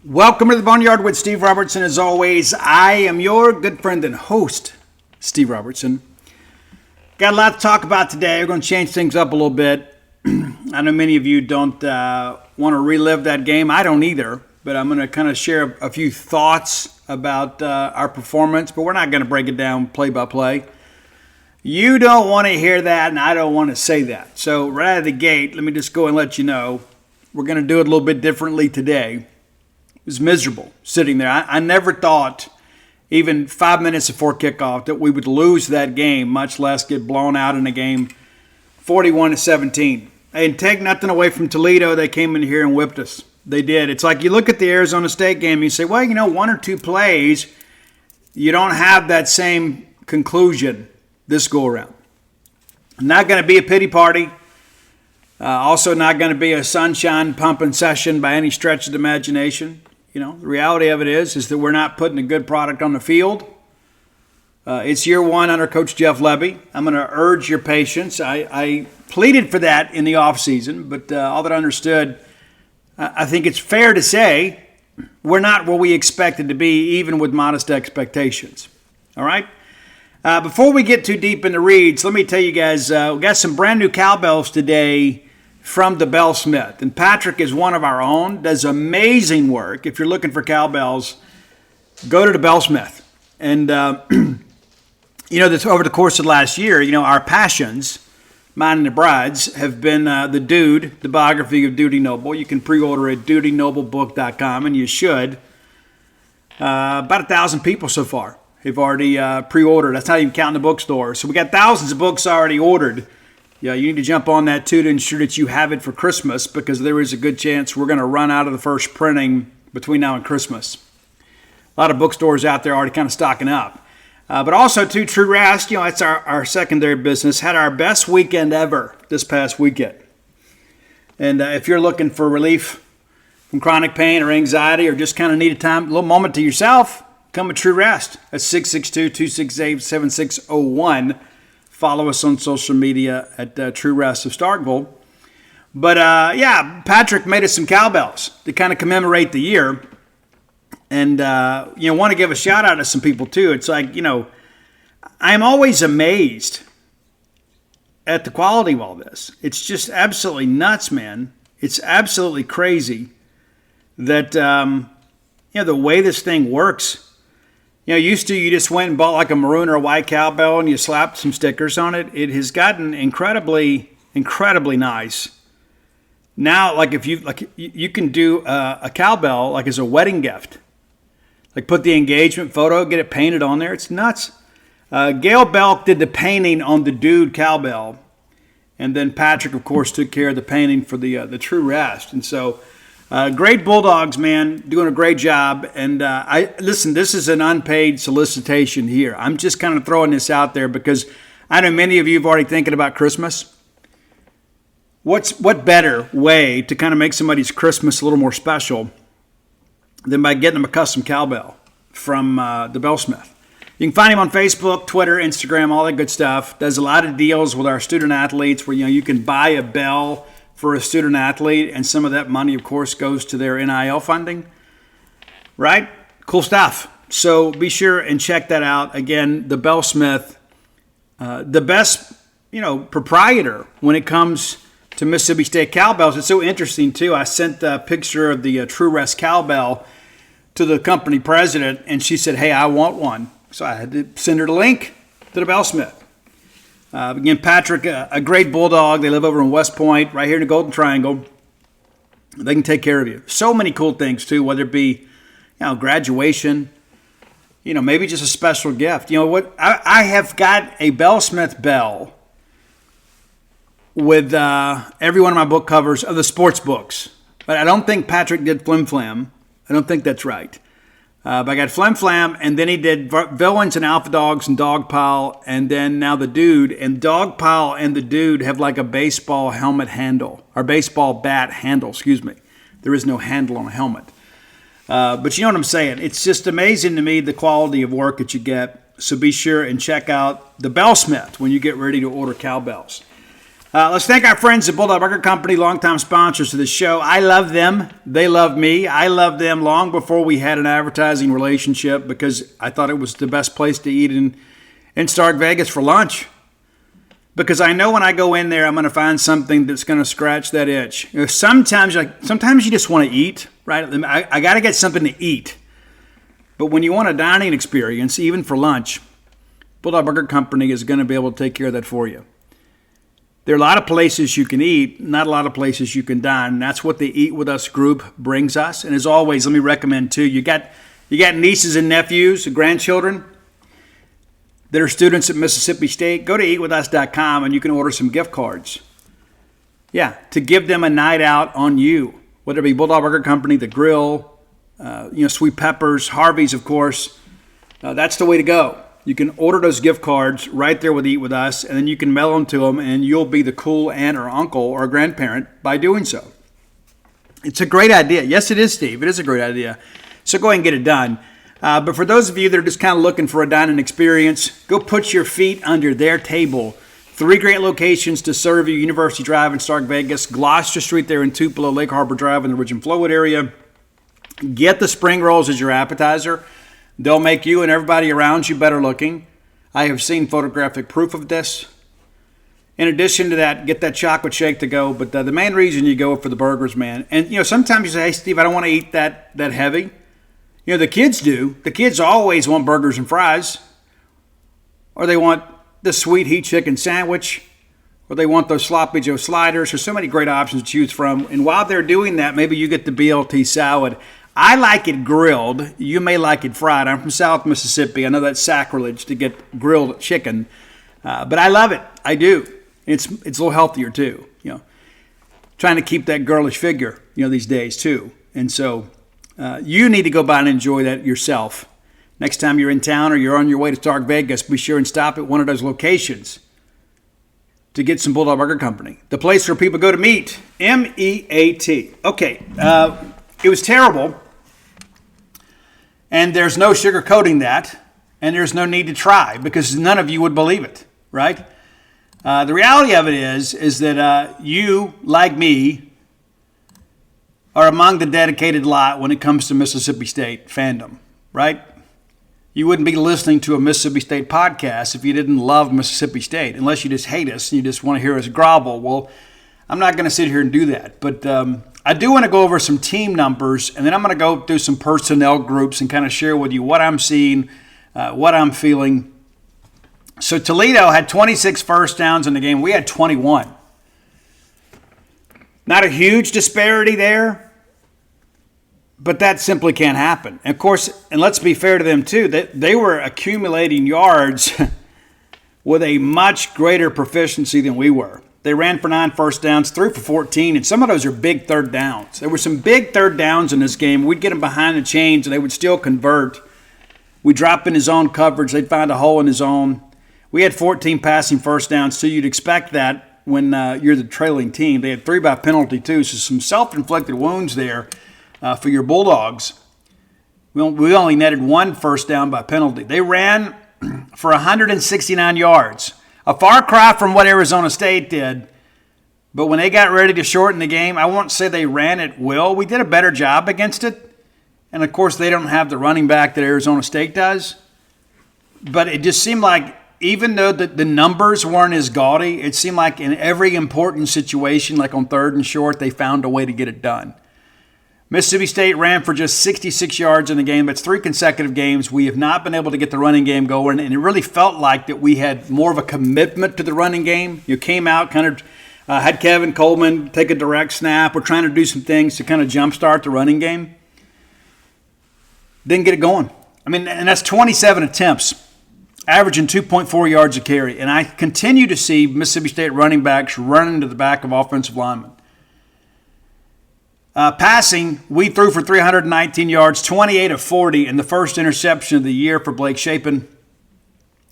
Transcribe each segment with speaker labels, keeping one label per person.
Speaker 1: Welcome to the Boneyard with Steve Robertson. As always, I am your good friend and host, Steve Robertson. Got a lot to talk about today. We're going to change things up a little bit. I know many of you don't want to relive that game. I don't either, but I'm going to kind of share a few thoughts about our performance, but we're not going to break it down play by play. You don't want to hear that, and I don't want to say that. So right out of the gate, let me just go and let you know, we're going to do it a little bit differently today. It was miserable sitting there. I never thought, even 5 minutes before kickoff, that we would lose that game, much less get blown out in a game 41-17. And take nothing away from Toledo. They came in here and whipped us. They did. It's like you look at the Arizona State game and you say, well, one or two plays, you don't have that same conclusion this go around. Not going to be a pity party. Also not going to be a sunshine pumping session by any stretch of the imagination. The reality of it is that we're not putting a good product on the field. It's year one under Coach Jeff Lebby. I'm going to urge your patience. I pleaded for that in the offseason, but all that I understood, I think it's fair to say we're not where we expected to be, even with modest expectations. All right? Before we get too deep in the reads, let me tell you guys, we got some brand new cowbells today from the Bellsmith. And Patrick is one of our own, does amazing work. If you're looking for cowbells, go to the Bellsmith. And, that's over the course of last year, our passions, mine and the bride's, have been the Dude, the biography of Duty Noble. You can pre-order at dutynoblebook.com, and you should. About 1,000 people so far have already pre-ordered. That's not even counting the bookstore. So we got thousands of books already ordered. Yeah, you need to jump on that too to ensure that you have it for Christmas, because there is a good chance we're going to run out of the first printing between now and Christmas. A lot of bookstores out there already kind of stocking up. But also, too, True Rest, it's our secondary business, had our best weekend ever this past weekend. And if you're looking for relief from chronic pain or anxiety, or just kind of need a little moment to yourself, come to True Rest at 662-268-7601. Follow us on social media at True Rest of Starkville. But, Patrick made us some cowbells to kind of commemorate the year. And, want to give a shout out to some people, too. It's like, I'm always amazed at the quality of all this. It's just absolutely nuts, man. It's absolutely crazy that, the way this thing works. Used to you just went and bought like a maroon or a white cowbell and you slapped some stickers on it. It has gotten incredibly, incredibly nice. Now, if you can do a cowbell like as a wedding gift. Like put the engagement photo, get it painted on there. It's nuts. Gail Belk did the painting on the Dude cowbell. And then Patrick, of course, took care of the painting for the True Rest. And so great Bulldogs, man, doing a great job. And listen, this is an unpaid solicitation here. I'm just kind of throwing this out there because I know many of you have already thinking about Christmas. What better way to kind of make somebody's Christmas a little more special than by getting them a custom cowbell from the Bellsmith? You can find him on Facebook, Twitter, Instagram, all that good stuff. Does a lot of deals with our student athletes where you can buy a bell for a student athlete, and some of that money, of course, goes to their NIL funding. Right? Cool stuff. So be sure and check that out. Again, the Bellsmith, the best, proprietor when it comes to Mississippi State cowbells. It's so interesting, too. I sent a picture of the True Rest cowbell to the company president, and she said, hey, I want one. So I had to send her the link to the Bellsmith. Again, Patrick, a great Bulldog. They live over in West Point, right here in the Golden Triangle. They can take care of you. So many cool things, too, whether it be, graduation, maybe just a special gift. I have got a Bellsmith bell with every one of my book covers of the sports books. But I don't think Patrick did Flim Flam. I don't think that's right. But I got Flim Flam, and then he did Villains and Alpha Dogs and Dogpile, and then now the Dude. And Dogpile and the Dude have like a baseball helmet handle, or baseball bat handle, excuse me. There is no handle on a helmet. But you know what I'm saying. It's just amazing to me the quality of work that you get. So be sure and check out the Bellsmith when you get ready to order cowbells. Let's thank our friends at Bulldog Burger Company, longtime sponsors of the show. I love them. They love me. I loved them long before we had an advertising relationship because I thought it was the best place to eat in Stark Vegas for lunch. Because I know when I go in there, I'm going to find something that's going to scratch that itch. Sometimes you just want to eat, right? I got to get something to eat. But when you want a dining experience, even for lunch, Bulldog Burger Company is going to be able to take care of that for you. There are a lot of places you can eat, not a lot of places you can dine. And that's what the Eat With Us group brings us. And as always, let me recommend too, you got nieces and nephews, grandchildren that are students at Mississippi State. Go to eatwithus.com and you can order some gift cards. Yeah, to give them a night out on you, whether it be Bulldog Burger Company, the grill, Sweet Peppers, Harvey's, of course. That's the way to go. You can order those gift cards right there with Eat With Us, and then you can mail them to them, and you'll be the cool aunt or uncle or grandparent by doing so. It's a great idea. Yes, it is, Steve. It is a great idea. So go ahead and get it done. But for those of you that are just kind of looking for a dining experience, go put your feet under their table. 3 great locations to serve you: University Drive in Stark Vegas, Gloucester Street there in Tupelo, Lake Harbor Drive in the Ridge and Flowood area. Get the spring rolls as your appetizer. They'll make you and everybody around you better looking. I have seen photographic proof of this. In addition to that, get that chocolate shake to go. But the main reason you go for the burgers, man. And, sometimes you say, hey, Steve, I don't want to eat that heavy. The kids do. The kids always want burgers and fries. Or they want the sweet heat chicken sandwich. Or they want those Sloppy Joe sliders. There's so many great options to choose from. And while they're doing that, maybe you get the BLT salad. I like it grilled. You may like it fried. I'm from South Mississippi. I know that's sacrilege to get grilled chicken. But I love it. I do. It's a little healthier too. Trying to keep that girlish figure, these days too. And so you need to go by and enjoy that yourself. Next time you're in town or you're on your way to Stark Vegas, be sure and stop at one of those locations to get some Bulldog Burger Company. The place where people go to meet. M-E-A-T. Okay. It was terrible. And there's no sugarcoating that. And there's no need to try because none of you would believe it, right? The reality of it is that you, like me, are among the dedicated lot when it comes to Mississippi State fandom, right? You wouldn't be listening to a Mississippi State podcast if you didn't love Mississippi State, unless you just hate us and you just want to hear us grovel. Well, I'm not going to sit here and do that. But I do want to go over some team numbers, and then I'm going to go through some personnel groups and kind of share with you what I'm seeing, what I'm feeling. So Toledo had 26 first downs in the game. We had 21. Not a huge disparity there, but that simply can't happen. And of course, and let's be fair to them too, they were accumulating yards with a much greater proficiency than we were. They ran for 9 first downs, threw for 14, and some of those are big third downs. There were some big third downs in this game. We'd get them behind the chains, and they would still convert. We'd drop in his own coverage. They'd find a hole in his own. We had 14 passing first downs, so you'd expect that when you're the trailing team. They had 3 by penalty, too, so some self-inflicted wounds there for your Bulldogs. We only netted 1 first down by penalty. They ran for 169 yards. A far cry from what Arizona State did. But when they got ready to shorten the game, I won't say they ran at will. We did a better job against it. And, of course, they don't have the running back that Arizona State does. But it just seemed like even though the numbers weren't as gaudy, it seemed like in every important situation, like on 3rd and short, they found a way to get it done. Mississippi State ran for just 66 yards in the game. That's 3 consecutive games. We have not been able to get the running game going, and it really felt like that we had more of a commitment to the running game. You came out, kind of had Kevin Coleman take a direct snap. We're trying to do some things to kind of jumpstart the running game. Didn't get it going. And that's 27 attempts, averaging 2.4 yards a carry. And I continue to see Mississippi State running backs running to the back of offensive linemen. Passing, we threw for 319 yards, 28 of 40, and the first interception of the year for Blake Shapen.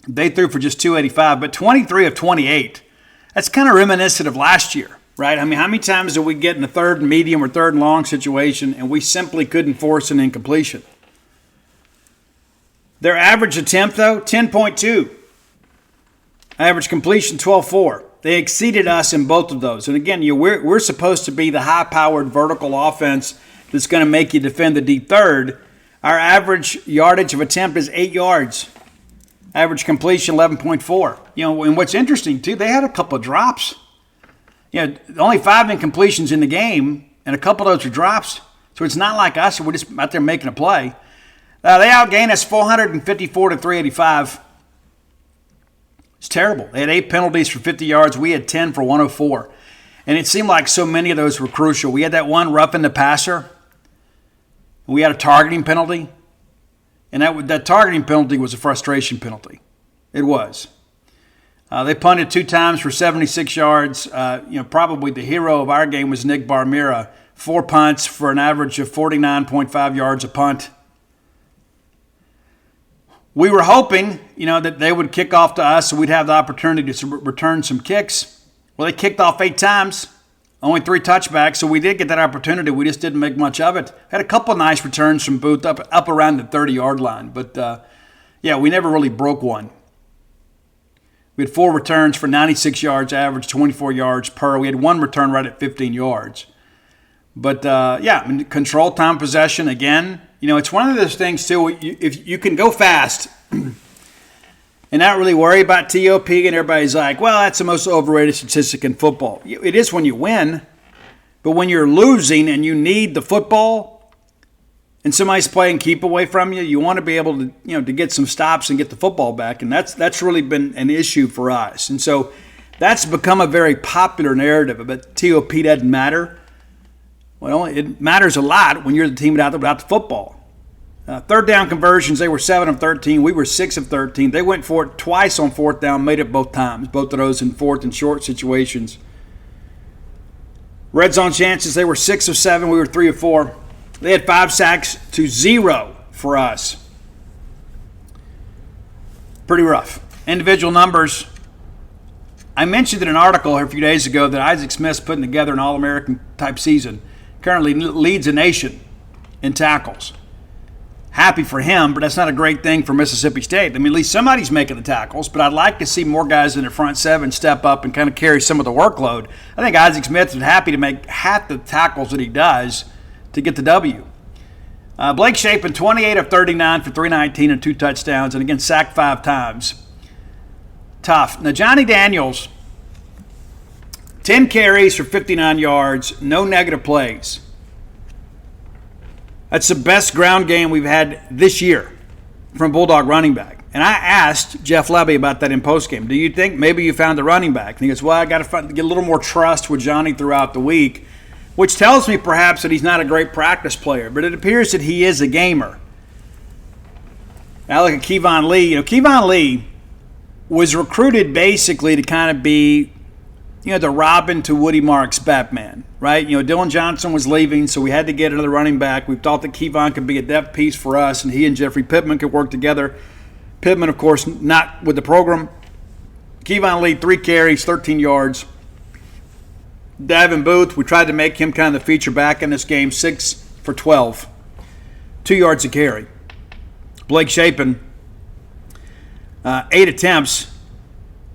Speaker 1: They threw for just 285, but 23 of 28. That's kind of reminiscent of last year, right? How many times did we get in a 3rd and medium or 3rd and long situation, and we simply couldn't force an incompletion? Their average attempt, though, 10.2. Average completion, 12.4. They exceeded us in both of those. And again, we're supposed to be the high-powered vertical offense that's going to make you defend the deep third. Our average yardage of attempt is 8 yards. Average completion, 11.4. And what's interesting, too, they had a couple of drops. Only 5 incompletions in the game, and a couple of those were drops. So it's not like us. We're just out there making a play. They outgained us 454 to 385. It's terrible. They had 8 penalties for 50 yards. We had 10 for 104. And it seemed like so many of those were crucial. We had that one roughing the passer. We had a targeting penalty. And that targeting penalty was a frustration penalty. It was. They punted 2 times for 76 yards. Probably the hero of our game was Nick Barmira. 4 punts for an average of 49.5 yards a punt. We were hoping, that they would kick off to us so we'd have the opportunity to return some kicks. Well, they kicked off 8 times, only 3 touchbacks, so we did get that opportunity. We just didn't make much of it. Had a couple of nice returns from Booth up around the 30-yard line, but we never really broke one. We had 4 returns for 96 yards, average 24 yards per. We had 1 return right at 15 yards. But, control time possession, again, it's one of those things, too, if you can go fast and not really worry about TOP, and everybody's like, well, that's the most overrated statistic in football. It is when you win, but when you're losing and you need the football and somebody's playing keep away from you, you want to be able to, to get some stops and get the football back, and that's really been an issue for us. And so that's become a very popular narrative, but TOP doesn't matter. Well, it matters a lot when you're the team without the football. Third down conversions, they were 7 of 13. We were 6 of 13. They went for it twice on 4th down, made it both times. Both of those in 4th and short situations. Red zone chances, they were 6 of 7. We were 3 of 4. They had 5 sacks to 0 for us. Pretty rough. Individual numbers. I mentioned in an article a few days ago that Isaac Smith's putting together an All-American type season. Currently leads the nation in tackles. Happy for him, but that's not a great thing for Mississippi State. I mean, at least somebody's making the tackles, but I'd like to see more guys in the front 7 step up and kind of carry some of the workload. I think Isaac Smith is happy to make half the tackles that he does to get the W. Blake Shapen, 28 of 39 for 319 and 2 touchdowns, and again, sacked 5 times. Tough. Now, Johnny Daniels, 10 carries for 59 yards, no negative plays. That's the best ground game we've had this year from Bulldog running back. And I asked Jeff Levy about that in postgame. Do you think maybe you found the running back? And he goes, well, I got to get a little more trust with Johnny throughout the week, which tells me perhaps that he's not a great practice player, but it appears that he is a gamer. Now look at Kevon Lee. Kevon Lee was recruited basically to kind of be the Robin to Woody Marks Batman, right? Dylan Johnson was leaving, so we had to get another running back. We thought that Kevon could be a depth piece for us, and he and Jeffrey Pittman could work together. Pittman, of course, not with the program. Kevon Lee, 3 carries, 13 yards. Davin Booth, we tried to make him kind of the feature back in this game, 6 for 12, 2 yards a carry. Blake Shapen, 8 attempts,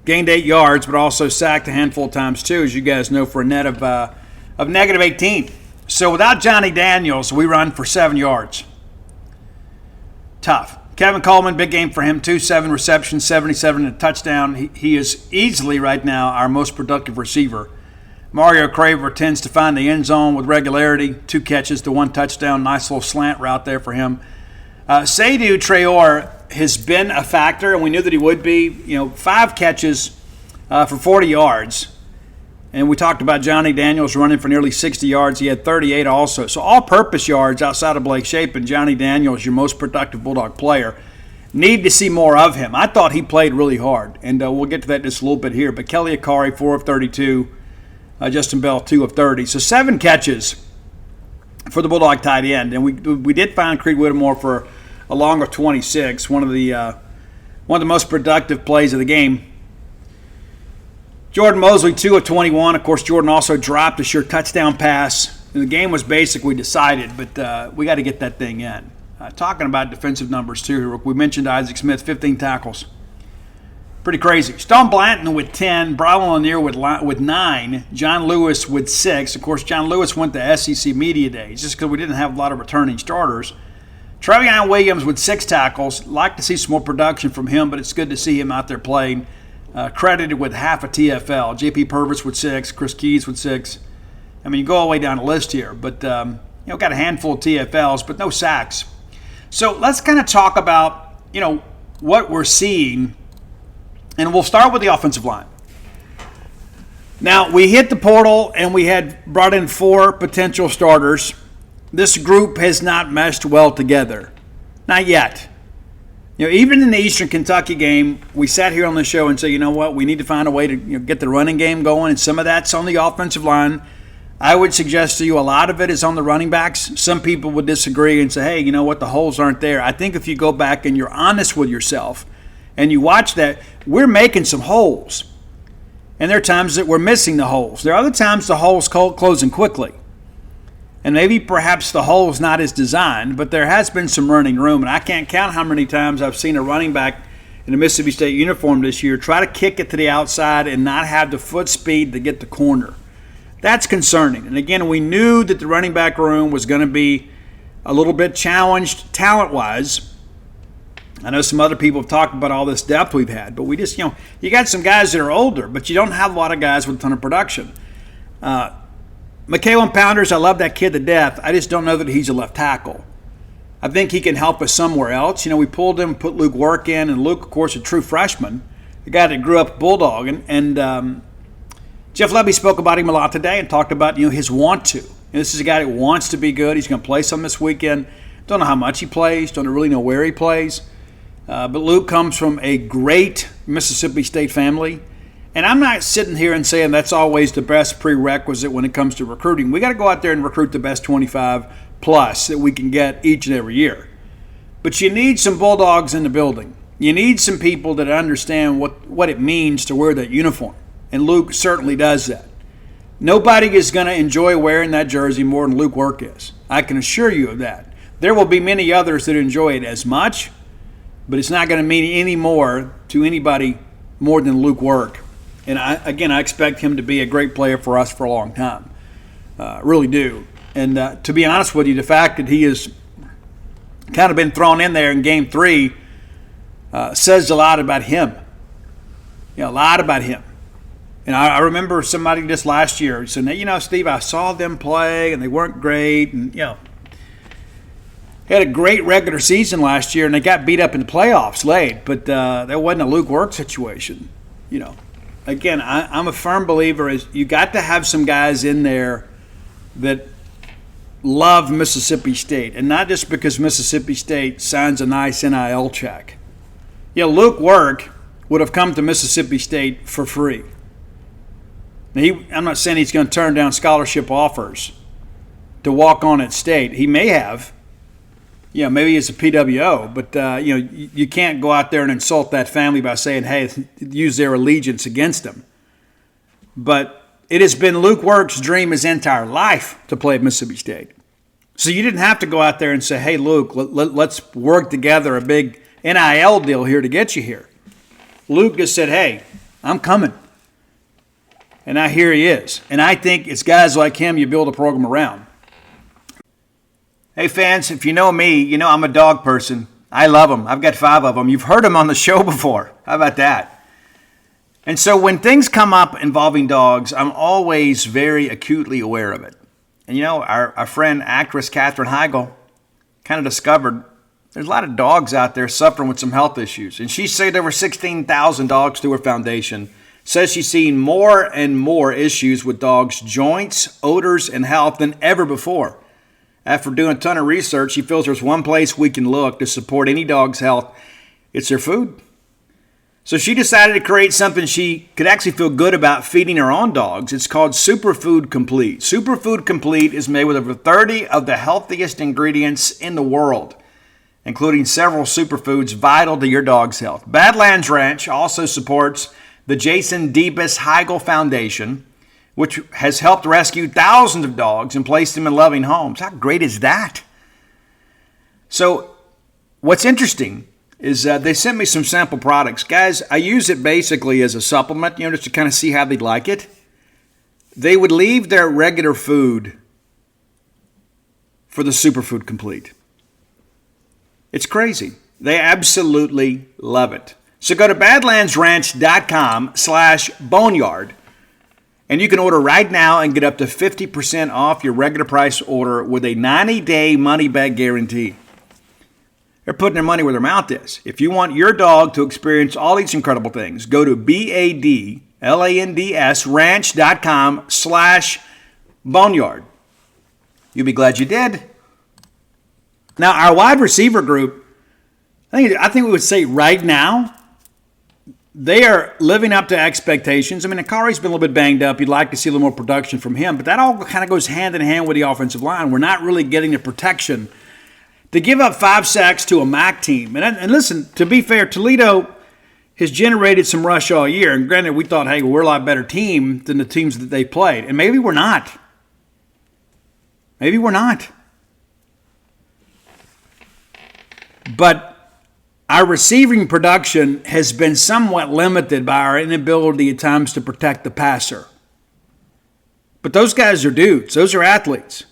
Speaker 1: gained 8 yards, but also sacked a handful of times too, as you guys know, for a net of negative 18. So without Johnny Daniels, we run for 7 yards. Tough. Kevin Coleman, big game for him too, 7 receptions, 77 and a touchdown. He is easily right now our most productive receiver. Mario Craver tends to find the end zone with regularity, 2 catches to 1 touchdown, nice little slant route there for him. Seydou Traore has been a factor, and we knew that he would be. 5 catches for 40 yards. And we talked about Johnny Daniels running for nearly 60 yards. He had 38 also. So all-purpose yards outside of Blake Shapen, Johnny Daniels, your most productive Bulldog player. Need to see more of him. I thought he played really hard, and we'll get to that in just a little bit here. But Kelly Akari, 4 of 32. Justin Bell, 2 of 30. So 7 catches for the Bulldog tight end. And we did find Creed Whittemore for a long of 26, one of the most productive plays of the game. Jordan Mosley, 2 of 21. Of course, Jordan also dropped a sure touchdown pass. And the game was basically decided, but we got to get that thing in. Talking about defensive numbers, too. We mentioned Isaac Smith, 15 tackles. Pretty crazy. Stone Blanton with 10, Brian Lanier with 9, John Lewis with 6. Of course, John Lewis went to SEC Media Days just because we didn't have a lot of returning starters. Trevion Williams with 6 tackles. Like to see some more production from him, but it's good to see him out there playing. Credited with half a TFL. J.P. Purvis with 6, Chris Keys with 6. I mean, you go all the way down the list here, but got a handful of TFLs, but no sacks. So let's kind of talk about what we're seeing. And we'll start with the offensive line. Now, we hit the portal and we had brought in 4 potential starters. This group has not meshed well together. Not yet. Even in the Eastern Kentucky game, we sat here on the show and said, you know what, we need to find a way to get the running game going, and some of that's on the offensive line. I would suggest to you a lot of it is on the running backs. Some people would disagree and say, hey, you know what, the holes aren't there. I think if you go back and you're honest with yourself, and you watch that, we're making some holes. And there are times that we're missing the holes. There are other times the hole's closing quickly. And maybe perhaps the hole's not as designed, but there has been some running room. And I can't count how many times I've seen a running back in a Mississippi State uniform this year try to kick it to the outside and not have the foot speed to get the corner. That's concerning. And again, we knew that the running back room was going to be a little bit challenged talent-wise. I know some other people have talked about all this depth we've had, but we just, you got some guys that are older, but you don't have a lot of guys with a ton of production. McKaylin Pounders, I love that kid to death. I just don't know that he's a left tackle. I think he can help us somewhere else. We pulled him, put Luke Work in, and Luke, of course, a true freshman, the guy that grew up Bulldog. And Jeff Lebby spoke about him a lot today and talked about, his want to. This is a guy that wants to be good. He's going to play some this weekend. Don't know how much he plays. Don't really know where he plays. But Luke comes from a great Mississippi State family. And I'm not sitting here and saying that's always the best prerequisite when it comes to recruiting. We got to go out there and recruit the best 25 plus that we can get each and every year. But you need some Bulldogs in the building. You need some people that understand what it means to wear that uniform. And Luke certainly does that. Nobody is going to enjoy wearing that jersey more than Luke Work is. I can assure you of that. There will be many others that enjoy it as much, but it's not going to mean any more to anybody more than Luke Work. And I expect him to be a great player for us for a long time. Really do. And to be honest with you, the fact that he has kind of been thrown in there in Game 3 says a lot about him. A lot about him. And I remember somebody just last year said, Steve, I saw them play and they weren't great. And, had a great regular season last year, and they got beat up in the playoffs late, but that wasn't a Luke Work situation. Again, I'm a firm believer is you got to have some guys in there that love Mississippi State, and not just because Mississippi State signs a nice NIL check. Luke Work would have come to Mississippi State for free. Now, I'm not saying he's going to turn down scholarship offers to walk on at State. He may have. Maybe it's a PWO, but, you can't go out there and insult that family by saying, hey, use their allegiance against them. But it has been Luke Work's dream his entire life to play at Mississippi State. So you didn't have to go out there and say, hey, Luke, let's work together a big NIL deal here to get you here. Luke just said, hey, I'm coming. And now here he is. And I think it's guys like him you build a program around. Hey, fans, if you know me, I'm a dog person. I love them. I've got 5 of them. You've heard them on the show before. How about that? And so when things come up involving dogs, I'm always very acutely aware of it. And, our friend, actress Katherine Heigl, kind of discovered there's a lot of dogs out there suffering with some health issues. And she said over 16,000 dogs through her foundation. Says she's seen more and more issues with dogs' joints, odors, and health than ever before. After doing a ton of research, she feels there's one place we can look to support any dog's health. It's their food. So she decided to create something she could actually feel good about feeding her own dogs. It's called Superfood Complete. Superfood Complete is made with over 30 of the healthiest ingredients in the world, including several superfoods vital to your dog's health. Badlands Ranch also supports the Jason Debus Heigl Foundation, which has helped rescue thousands of dogs and placed them in loving homes. How great is that? So what's interesting, is they sent me some sample products. Guys, I use it basically as a supplement, just to kind of see how they like it. They would leave their regular food for the Superfood Complete. It's crazy. They absolutely love it. So go to badlandsranch.com/boneyard, and you can order right now and get up to 50% off your regular price order with a 90-day money-back guarantee. They're putting their money where their mouth is. If you want your dog to experience all these incredible things, go to badlands.com/boneyard. You'll be glad you did. Now, our wide receiver group, I think we would say right now, they are living up to expectations. I mean, Akari's been a little bit banged up. You'd like to see a little more production from him, but that all kind of goes hand in hand with the offensive line. We're not really getting the protection to give up 5 sacks to a MAC team. And listen, to be fair, Toledo has generated some rush all year. And granted, we thought, hey, we're a lot better team than the teams that they played. And maybe we're not. Maybe we're not. But our receiving production has been somewhat limited by our inability at times to protect the passer. But those guys are dudes. Those are athletes.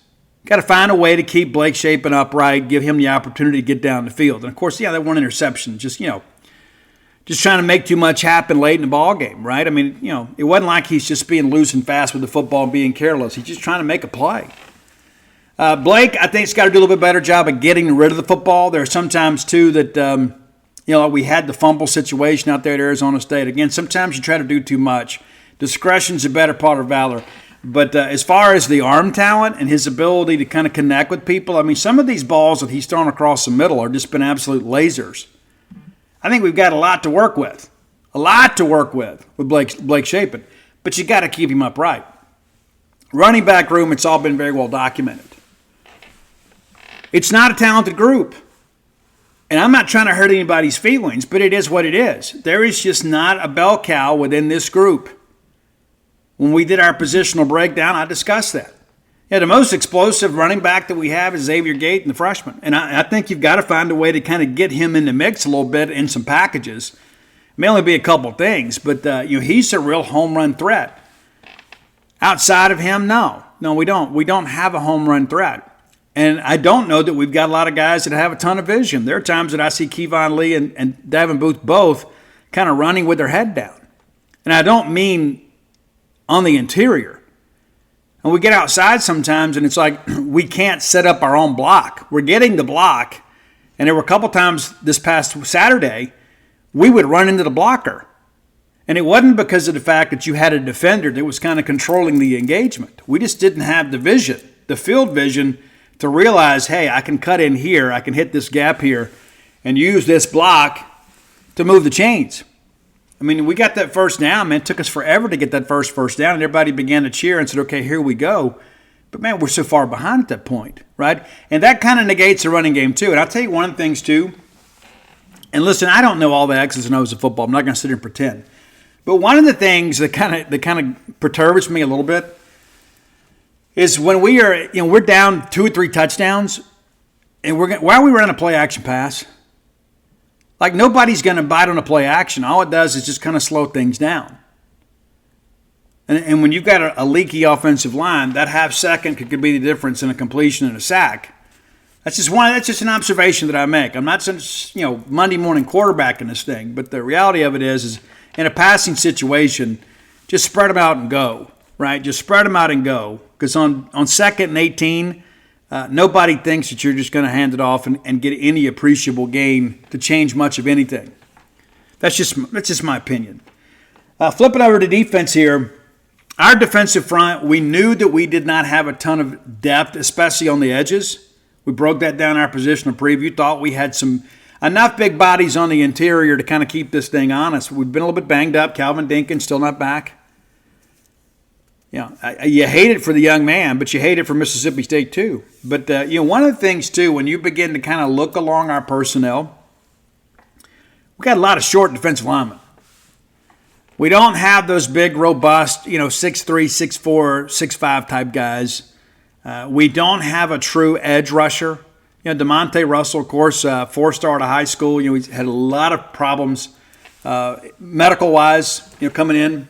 Speaker 1: Got to find a way to keep Blake Shapen upright, give him the opportunity to get down the field. And, of course, that one interception, just trying to make too much happen late in the ball game, right? I mean, it wasn't like he's just being loose and fast with the football and being careless. He's just trying to make a play. Blake, I think, has got to do a little bit better job of getting rid of the football. There are sometimes, too, that, we had the fumble situation out there at Arizona State. Again, sometimes you try to do too much. Discretion's a better part of valor. But as far as the arm talent and his ability to kind of connect with people, I mean, some of these balls that he's thrown across the middle are just been absolute lasers. I think we've got a lot to work with. A lot to work with Blake Shapen. But you got to keep him upright. Running back room, it's all been very well documented. It's not a talented group. And I'm not trying to hurt anybody's feelings, but it is what it is. There is just not a bell cow within this group. When we did our positional breakdown, I discussed that. Yeah, the most explosive running back that we have is Xavier Gate and the freshman. And I think you've got to find a way to kind of get him in the mix a little bit in some packages. It may only be a couple of things, but he's a real home run threat. Outside of him, no. No, we don't. We don't have a home run threat. And I don't know that we've got a lot of guys that have a ton of vision. There are times that I see Kevon Lee and Davin Booth both kind of running with their head down. And I don't mean on the interior. And we get outside sometimes and it's like we can't set up our own block. We're getting the block. And there were a couple times this past Saturday, we would run into the blocker. And it wasn't because of the fact that you had a defender that was kind of controlling the engagement. We just didn't have the vision, the field vision, to realize, hey, I can cut in here, I can hit this gap here, and use this block to move the chains. I mean, we got that first down, man. It took us forever to get that first down, and everybody began to cheer and said, okay, here we go. But, man, we're so far behind at that point, right? And that kind of negates the running game, too. And I'll tell you one of the things, too. And listen, I don't know all the X's and O's of football. I'm not going to sit here and pretend. But one of the things that kind of perturbs me a little bit is when we're down 2 or 3 touchdowns, and why are we running a play action pass? Like, nobody's going to bite on a play action. All it does is just kind of slow things down. And when you've got a leaky offensive line, that half second could be the difference in a completion and a sack. That's just an observation that I make. I'm not Monday morning quarterbacking this thing, but the reality of it is in a passing situation, just spread them out and go, right? Just spread them out and go. Because on 2nd and 18, nobody thinks that you're just going to hand it off and get any appreciable gain to change much of anything. That's just my opinion. Flipping over to defense here, our defensive front, we knew that we did not have a ton of depth, especially on the edges. We broke that down in our positional preview, thought we had enough big bodies on the interior to kind of keep this thing honest. We've been a little bit banged up. Calvin Dinkins still not back. You hate it for the young man, but you hate it for Mississippi State too. But, one of the things too, when you begin to kind of look along our personnel, we got a lot of short defensive linemen. We don't have those big, robust, 6'3", 6'4", 6'5" type guys. We don't have a true edge rusher. DeMonte Russell, of course, 4-star out of high school. He's had a lot of problems medical-wise, coming in.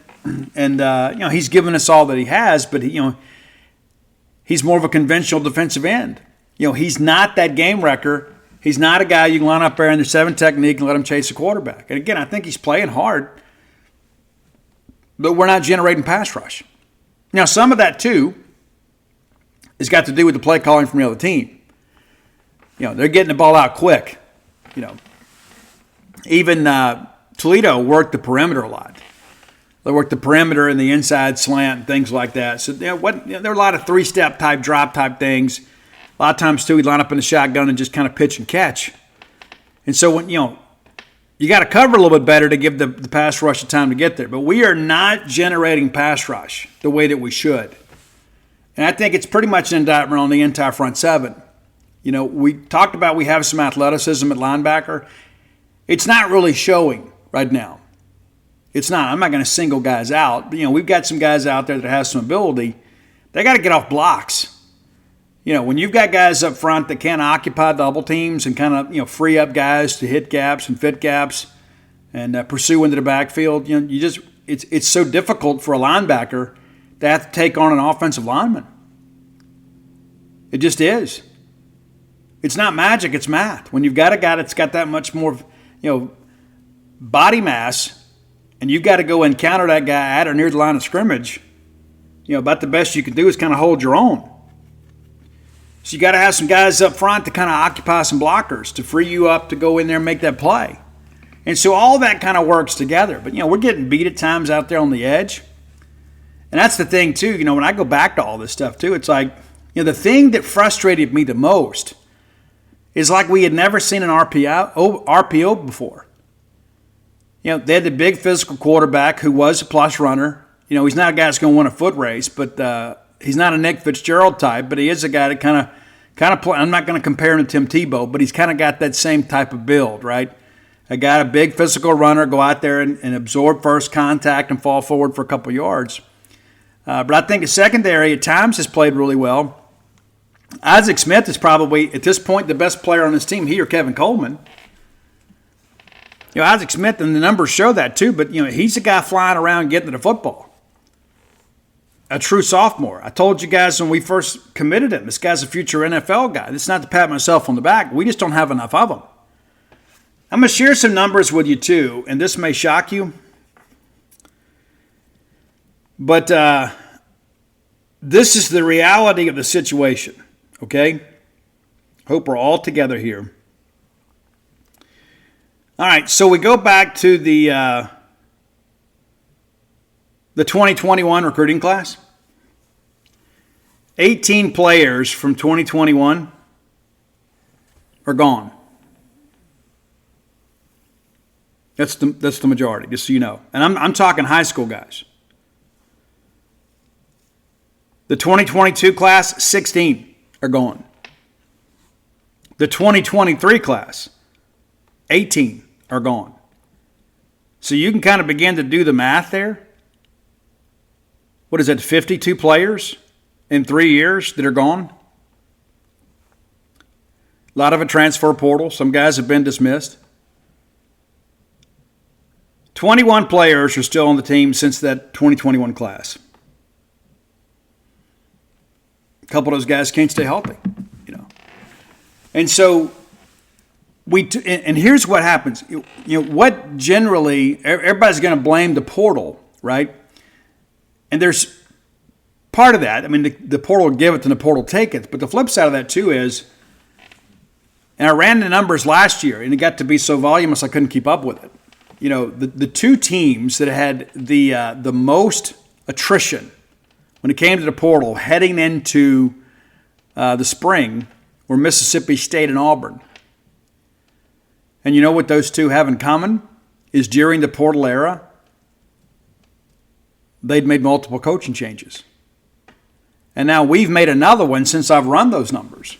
Speaker 1: And, he's given us all that he has, but, he's more of a conventional defensive end. He's not that game wrecker. He's not a guy you can line up there in the 7 technique and let him chase a quarterback. And, again, I think he's playing hard, but we're not generating pass rush. Now, some of that, too, has got to do with the play calling from the other team. They're getting the ball out quick. Even Toledo worked the perimeter a lot. They worked the perimeter and the inside slant and things like that. So, there are a lot of 3-step type, drop type things. A lot of times, too, we'd line up in the shotgun and just kind of pitch and catch. And so, when you got to cover a little bit better to give the pass rush a time to get there. But we are not generating pass rush the way that we should. And I think it's pretty much an indictment on the entire front 7. We talked about we have some athleticism at linebacker. It's not really showing right now. It's not. I'm not going to single guys out. But, we've got some guys out there that have some ability. They got to get off blocks. When you've got guys up front that can't occupy double teams and kind of, free up guys to hit gaps and fit gaps and pursue into the backfield, it's so difficult for a linebacker to have to take on an offensive lineman. It just is. It's not magic, it's math. When you've got a guy that's got that much more, body mass, and you've got to go and counter that guy at or near the line of scrimmage, about the best you can do is kind of hold your own. So you got to have some guys up front to kind of occupy some blockers to free you up to go in there and make that play. And so all that kind of works together. But, we're getting beat at times out there on the edge. And that's the thing, too. When I go back to all this stuff, too, it's like, the thing that frustrated me the most is like we had never seen an RPO before. They had the big physical quarterback who was a plus runner. He's not a guy that's going to win a foot race, but he's not a Nick Fitzgerald type, but he is a guy that kind of play. I'm not going to compare him to Tim Tebow, but he's kind of got that same type of build, right? A guy, a big physical runner, go out there and absorb first contact and fall forward for a couple yards. But I think the secondary at times has played really well. Isaac Smith is probably, at this point, the best player on this team, he or Kevin Coleman. Isaac Smith, and the numbers show that too, but, he's a guy flying around getting to the football. A true sophomore. I told you guys when we first committed him, this guy's a future NFL guy. This is not to pat myself on the back. We just don't have enough of them. I'm going to share some numbers with you too, and this may shock you. But this is the reality of the situation, okay? Hope we're all together here. All right, so we go back to the 2021 recruiting class. 18 players from 2021 are gone. That's the majority, just so you know. And I'm talking high school guys. The 2022 class, 16 are gone. The 2023 class, 18 are gone. So you can kind of begin to do the math there. What is it, 52 players in 3 years that are gone? A lot of a transfer portal. Some guys have been dismissed. 21 players are still on the team since that 2021 class. A couple of those guys can't stay healthy, And so and here's what happens. What generally, everybody's going to blame the portal, right? And there's part of that. I mean, the portal giveth and the portal taketh. But the flip side of that, too, is, and I ran the numbers last year, and it got to be so voluminous I couldn't keep up with it. The two teams that had the most attrition when it came to the portal heading into the spring were Mississippi State and Auburn. And you know what those two have in common? Is during the portal era, they'd made multiple coaching changes. And now we've made another one since I've run those numbers.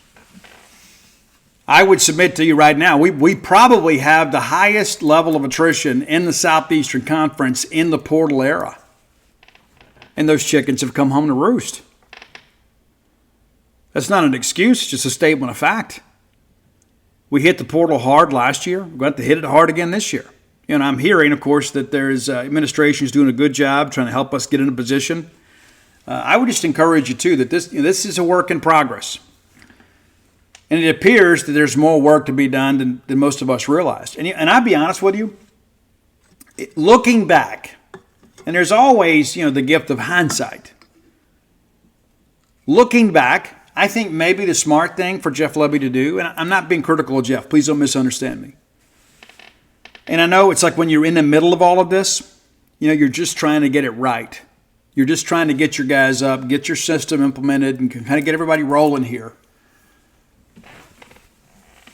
Speaker 1: I would submit to you right now, we probably have the highest level of attrition in the Southeastern Conference in the portal era. And those chickens have come home to roost. That's not an excuse, it's just a statement of fact. We hit the portal hard last year. We're going to hit it hard again this year. And I'm hearing, of course, that there's administration is doing a good job trying to help us get in a position. I would just encourage you, too, that this is a work in progress. And it appears that there's more work to be done than most of us realized. And I'll be honest with you, looking back, and there's always, the gift of hindsight. Looking back, I think maybe the smart thing for Jeff Lebby to do, and I'm not being critical of Jeff, please don't misunderstand me. And I know it's like when you're in the middle of all of this, you're just trying to get it right. You're just trying to get your guys up, get your system implemented, and kind of get everybody rolling here.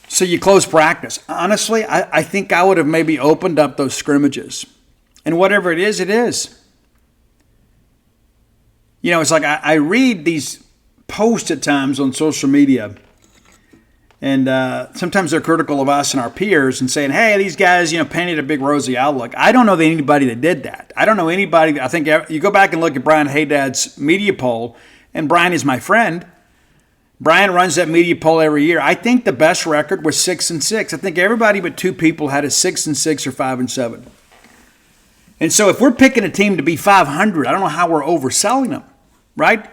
Speaker 1: So you close practice. Honestly, I think I would have maybe opened up those scrimmages. And whatever it is, it is. It's like I read these posts at times on social media, and sometimes they're critical of us and our peers and saying, hey, these guys, painted a big rosy outlook. I don't know anybody that did that. I don't know anybody. I think you go back and look at Brian Haydad's media poll, and Brian is my friend. Brian runs that media poll every year. I think the best record was 6-6. I think everybody but 2 people had a 6-6 or 5-7. And so if we're picking a team to be 500, I don't know how we're overselling them, right?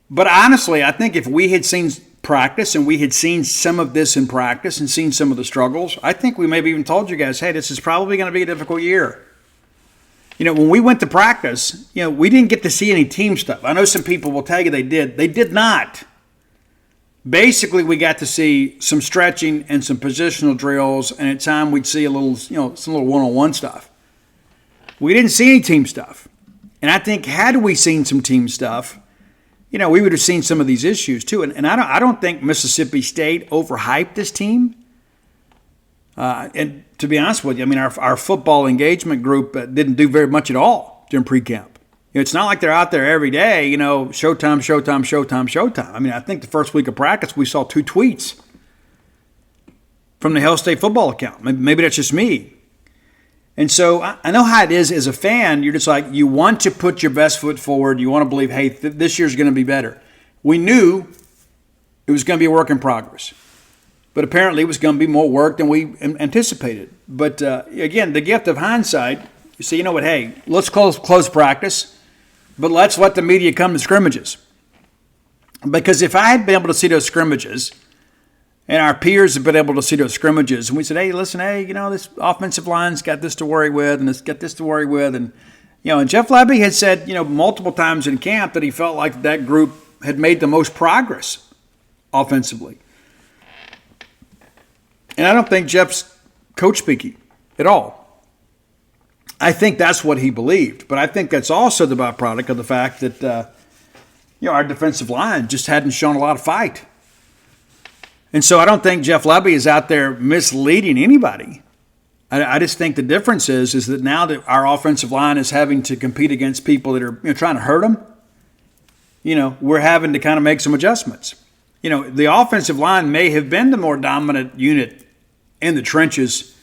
Speaker 1: But honestly, I think if we had seen practice and we had seen some of this in practice and seen some of the struggles, I think we maybe even told you guys, hey, this is probably going to be a difficult year. When we went to practice, we didn't get to see any team stuff. I know some people will tell you they did. They did not. Basically, we got to see some stretching and some positional drills, and at times we'd see a little, some little one-on-one stuff. We didn't see any team stuff. And I think had we seen some team stuff, we would have seen some of these issues too. And I don't think Mississippi State overhyped this team. And to be honest with you, our football engagement group didn't do very much at all during pre-camp. It's not like they're out there every day, showtime, showtime, showtime, showtime. I think the first week of practice we saw 2 tweets from the Hail State football account. Maybe that's just me. And so I know how it is as a fan. You're just like, you want to put your best foot forward. You want to believe, hey, this year's going to be better. We knew it was going to be a work in progress. But apparently it was going to be more work than we anticipated. But again, the gift of hindsight, you say, you know what, hey, let's close practice, but let's let the media come to scrimmages. Because if I had been able to see those scrimmages, and our peers have been able to see those scrimmages, and we said, hey, listen, this offensive line's got this to worry with, and it's got this to worry with. And, and Jeff Lebby had said, multiple times in camp that he felt like that group had made the most progress offensively. And I don't think Jeff's coach speaking at all. I think that's what he believed. But I think that's also the byproduct of the fact that, our defensive line just hadn't shown a lot of fight. And so I don't think Jeff Lebby is out there misleading anybody. I just think the difference is that now that our offensive line is having to compete against people that are trying to hurt them, we're having to kind of make some adjustments. The offensive line may have been the more dominant unit in the trenches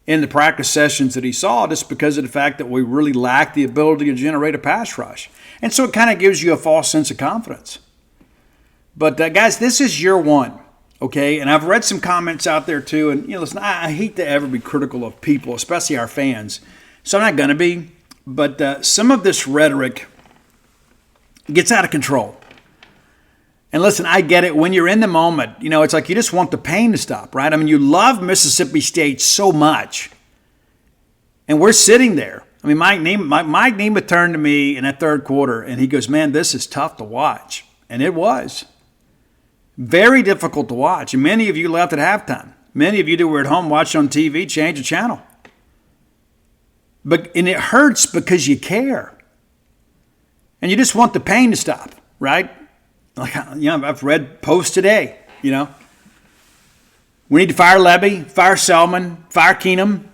Speaker 1: in the practice sessions that he saw, just because of the fact that we really lack the ability to generate a pass rush. And so it kind of gives you a false sense of confidence. But guys, this is year one. Okay, and I've read some comments out there too, and listen, I hate to ever be critical of people, especially our fans, so I'm not going to be, but some of this rhetoric gets out of control. And listen, I get it. When you're in the moment, it's like you just want the pain to stop, right? You love Mississippi State so much, and we're sitting there. Mike Nemeth turned to me in that third quarter, and he goes, man, this is tough to watch, and it was. Very difficult to watch. And many of you left at halftime. Many of you that were at home watching on TV, change the channel. And it hurts because you care. And you just want the pain to stop, right? Like, I've read posts today, We need to fire Lebby, fire Selman, fire Keenum,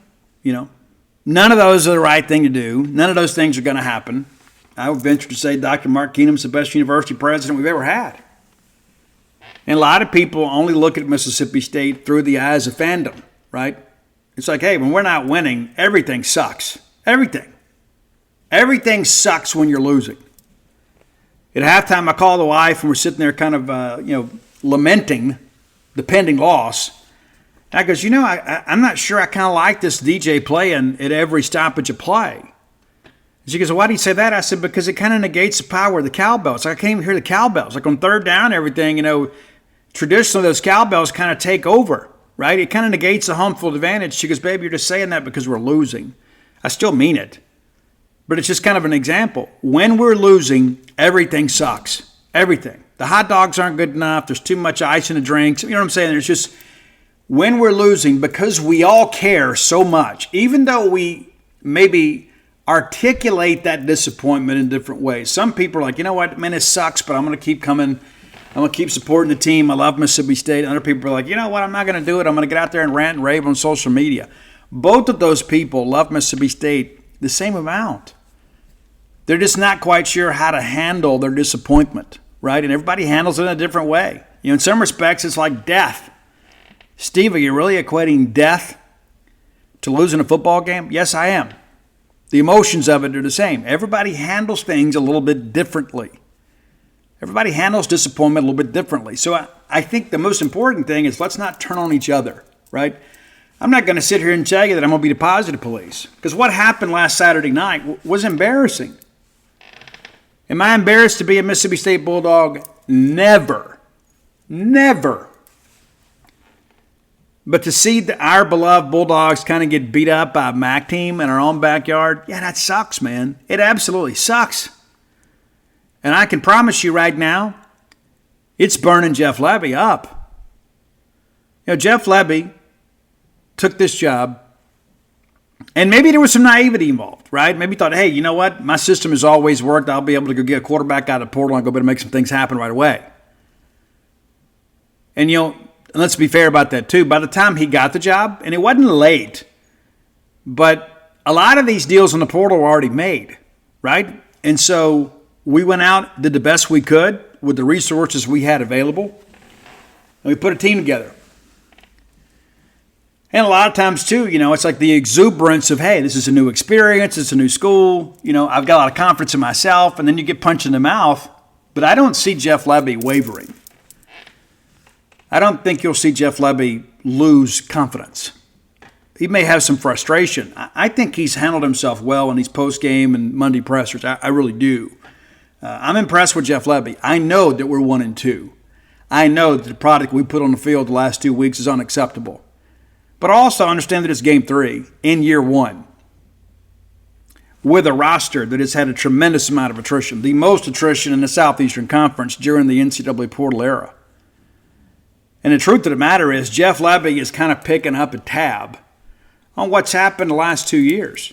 Speaker 1: None of those are the right thing to do. None of those things are going to happen. I would venture to say Dr. Mark Keenum's the best university president we've ever had. And a lot of people only look at Mississippi State through the eyes of fandom, right? It's like, hey, when we're not winning, everything sucks. Everything. Everything sucks when you're losing. At halftime, I call the wife, and we're sitting there kind of, lamenting the pending loss. And I goes, I'm not sure I kind of like this DJ playing at every stoppage of play. She goes, well, why do you say that? I said, because it kind of negates the power of the cowbells. Like, I can't even hear the cowbells. Like on third down, everything, traditionally those cowbells kind of take over, right? It kind of negates the home field advantage. She goes, babe, you're just saying that because we're losing. I still mean it. But it's just kind of an example. When we're losing, everything sucks. Everything. The hot dogs aren't good enough. There's too much ice in the drinks. You know what I'm saying? There's just, when we're losing, because we all care so much, even though we maybe articulate that disappointment in different ways. Some people are like, you know what, man, it sucks, but I'm going to keep coming. I'm going to keep supporting the team. I love Mississippi State. Other people are like, you know what, I'm not going to do it. I'm going to get out there and rant and rave on social media. Both of those people love Mississippi State the same amount. They're just not quite sure how to handle their disappointment, right? And everybody handles it in a different way. In some respects, it's like death. Steve, are you really equating death to losing a football game? Yes, I am. The emotions of it are the same. Everybody handles things a little bit differently. Everybody handles disappointment a little bit differently. So I think the most important thing is let's not turn on each other, right? I'm not going to sit here and tell you that I'm going to be the positive police, because what happened last Saturday night was embarrassing. Am I embarrassed to be a Mississippi State Bulldog? Never. Never. But to see our beloved Bulldogs kind of get beat up by a MAC team in our own backyard, yeah, that sucks, man. It absolutely sucks. And I can promise you right now, it's burning Jeff Lebby up. Jeff Lebby took this job, and maybe there was some naivety involved, right? Maybe he thought, hey, you know what? My system has always worked. I'll be able to go get a quarterback out of the portal and go better make some things happen right away. And, let's be fair about that too. By the time he got the job, and it wasn't late, but a lot of these deals in the portal were already made, right? And so we went out, did the best we could with the resources we had available, and we put a team together. And a lot of times too, it's like the exuberance of, hey, this is a new experience, it's a new school, I've got a lot of confidence in myself, and then you get punched in the mouth. But I don't see Jeff Lebby wavering. I don't think you'll see Jeff Lebby lose confidence. He may have some frustration. I think he's handled himself well in these post-game and Monday pressers. I really do. I'm impressed with Jeff Lebby. I know that we're 1-2. I know that the product we put on the field the last 2 weeks is unacceptable. But I also understand that it's game 3 in year 1 with a roster that has had a tremendous amount of attrition, the most attrition in the Southeastern Conference during the NCAA portal era. And the truth of the matter is Jeff Lebby is kind of picking up a tab on what's happened the last 2 years.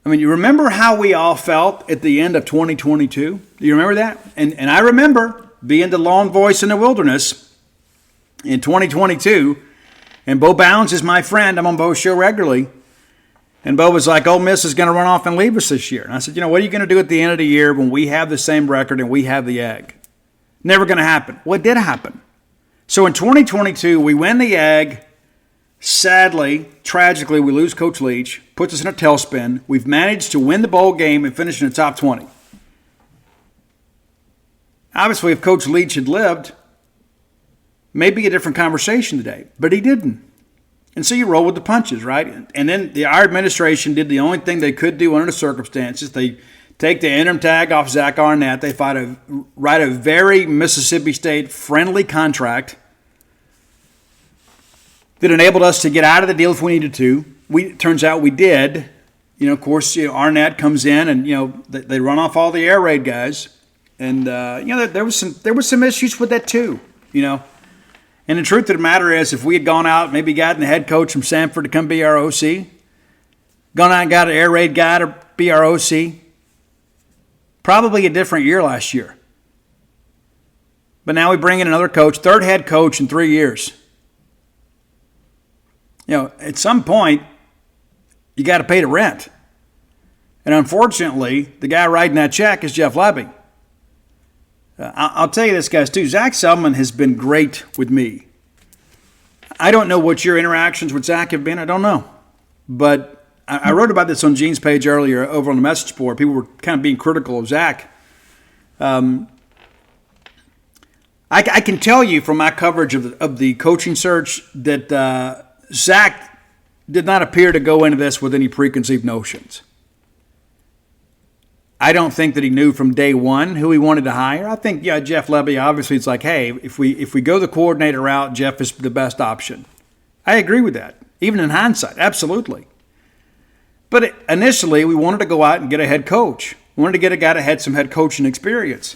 Speaker 1: I mean, you remember how we all felt at the end of 2022? Do you remember that? And I remember being the lone voice in the wilderness in 2022. And Bo Bounds is my friend. I'm on Bo's show regularly. And Bo was like, Ole Miss is going to run off and leave us this year. And I said, what are you going to do at the end of the year when we have the same record and we have the egg? Never going to happen. Well, it did happen. So in 2022, we win the egg. Sadly, tragically, we lose Coach Leach. Puts us in a tailspin. We've managed to win the bowl game and finish in the top 20. Obviously, if Coach Leach had lived, maybe a different conversation today. But he didn't. And so you roll with the punches, right? And then our administration did the only thing they could do under the circumstances. They take the interim tag off Zach Arnett. They write a very Mississippi State-friendly contract that enabled us to get out of the deal if we needed to. Turns out we did. Of course, Arnett comes in and, they run off all the air raid guys. And, there was some issues with that too, And the truth of the matter is, if we had gone out, maybe gotten the head coach from Samford to come be our OC, gone out and got an air raid guy to be our OC, probably a different year last year. But now we bring in another coach, third head coach in 3 years. At some point, you got to pay the rent. And unfortunately, the guy writing that check is Jeff Lebby. I'll tell you this, guys, too. Zach Selman has been great with me. I don't know what your interactions with Zach have been. I don't know. But I wrote about this on Gene's page earlier over on the message board. People were kind of being critical of Zach. I I can tell you from my coverage of the coaching search that Zach did not appear to go into this with any preconceived notions. I don't think that he knew from day one who he wanted to hire. I think, Jeff Lebby, obviously it's like, hey, if we go the coordinator route, Jeff is the best option. I agree with that, even in hindsight, absolutely. But initially, we wanted to go out and get a head coach. We wanted to get a guy that had some head coaching experience.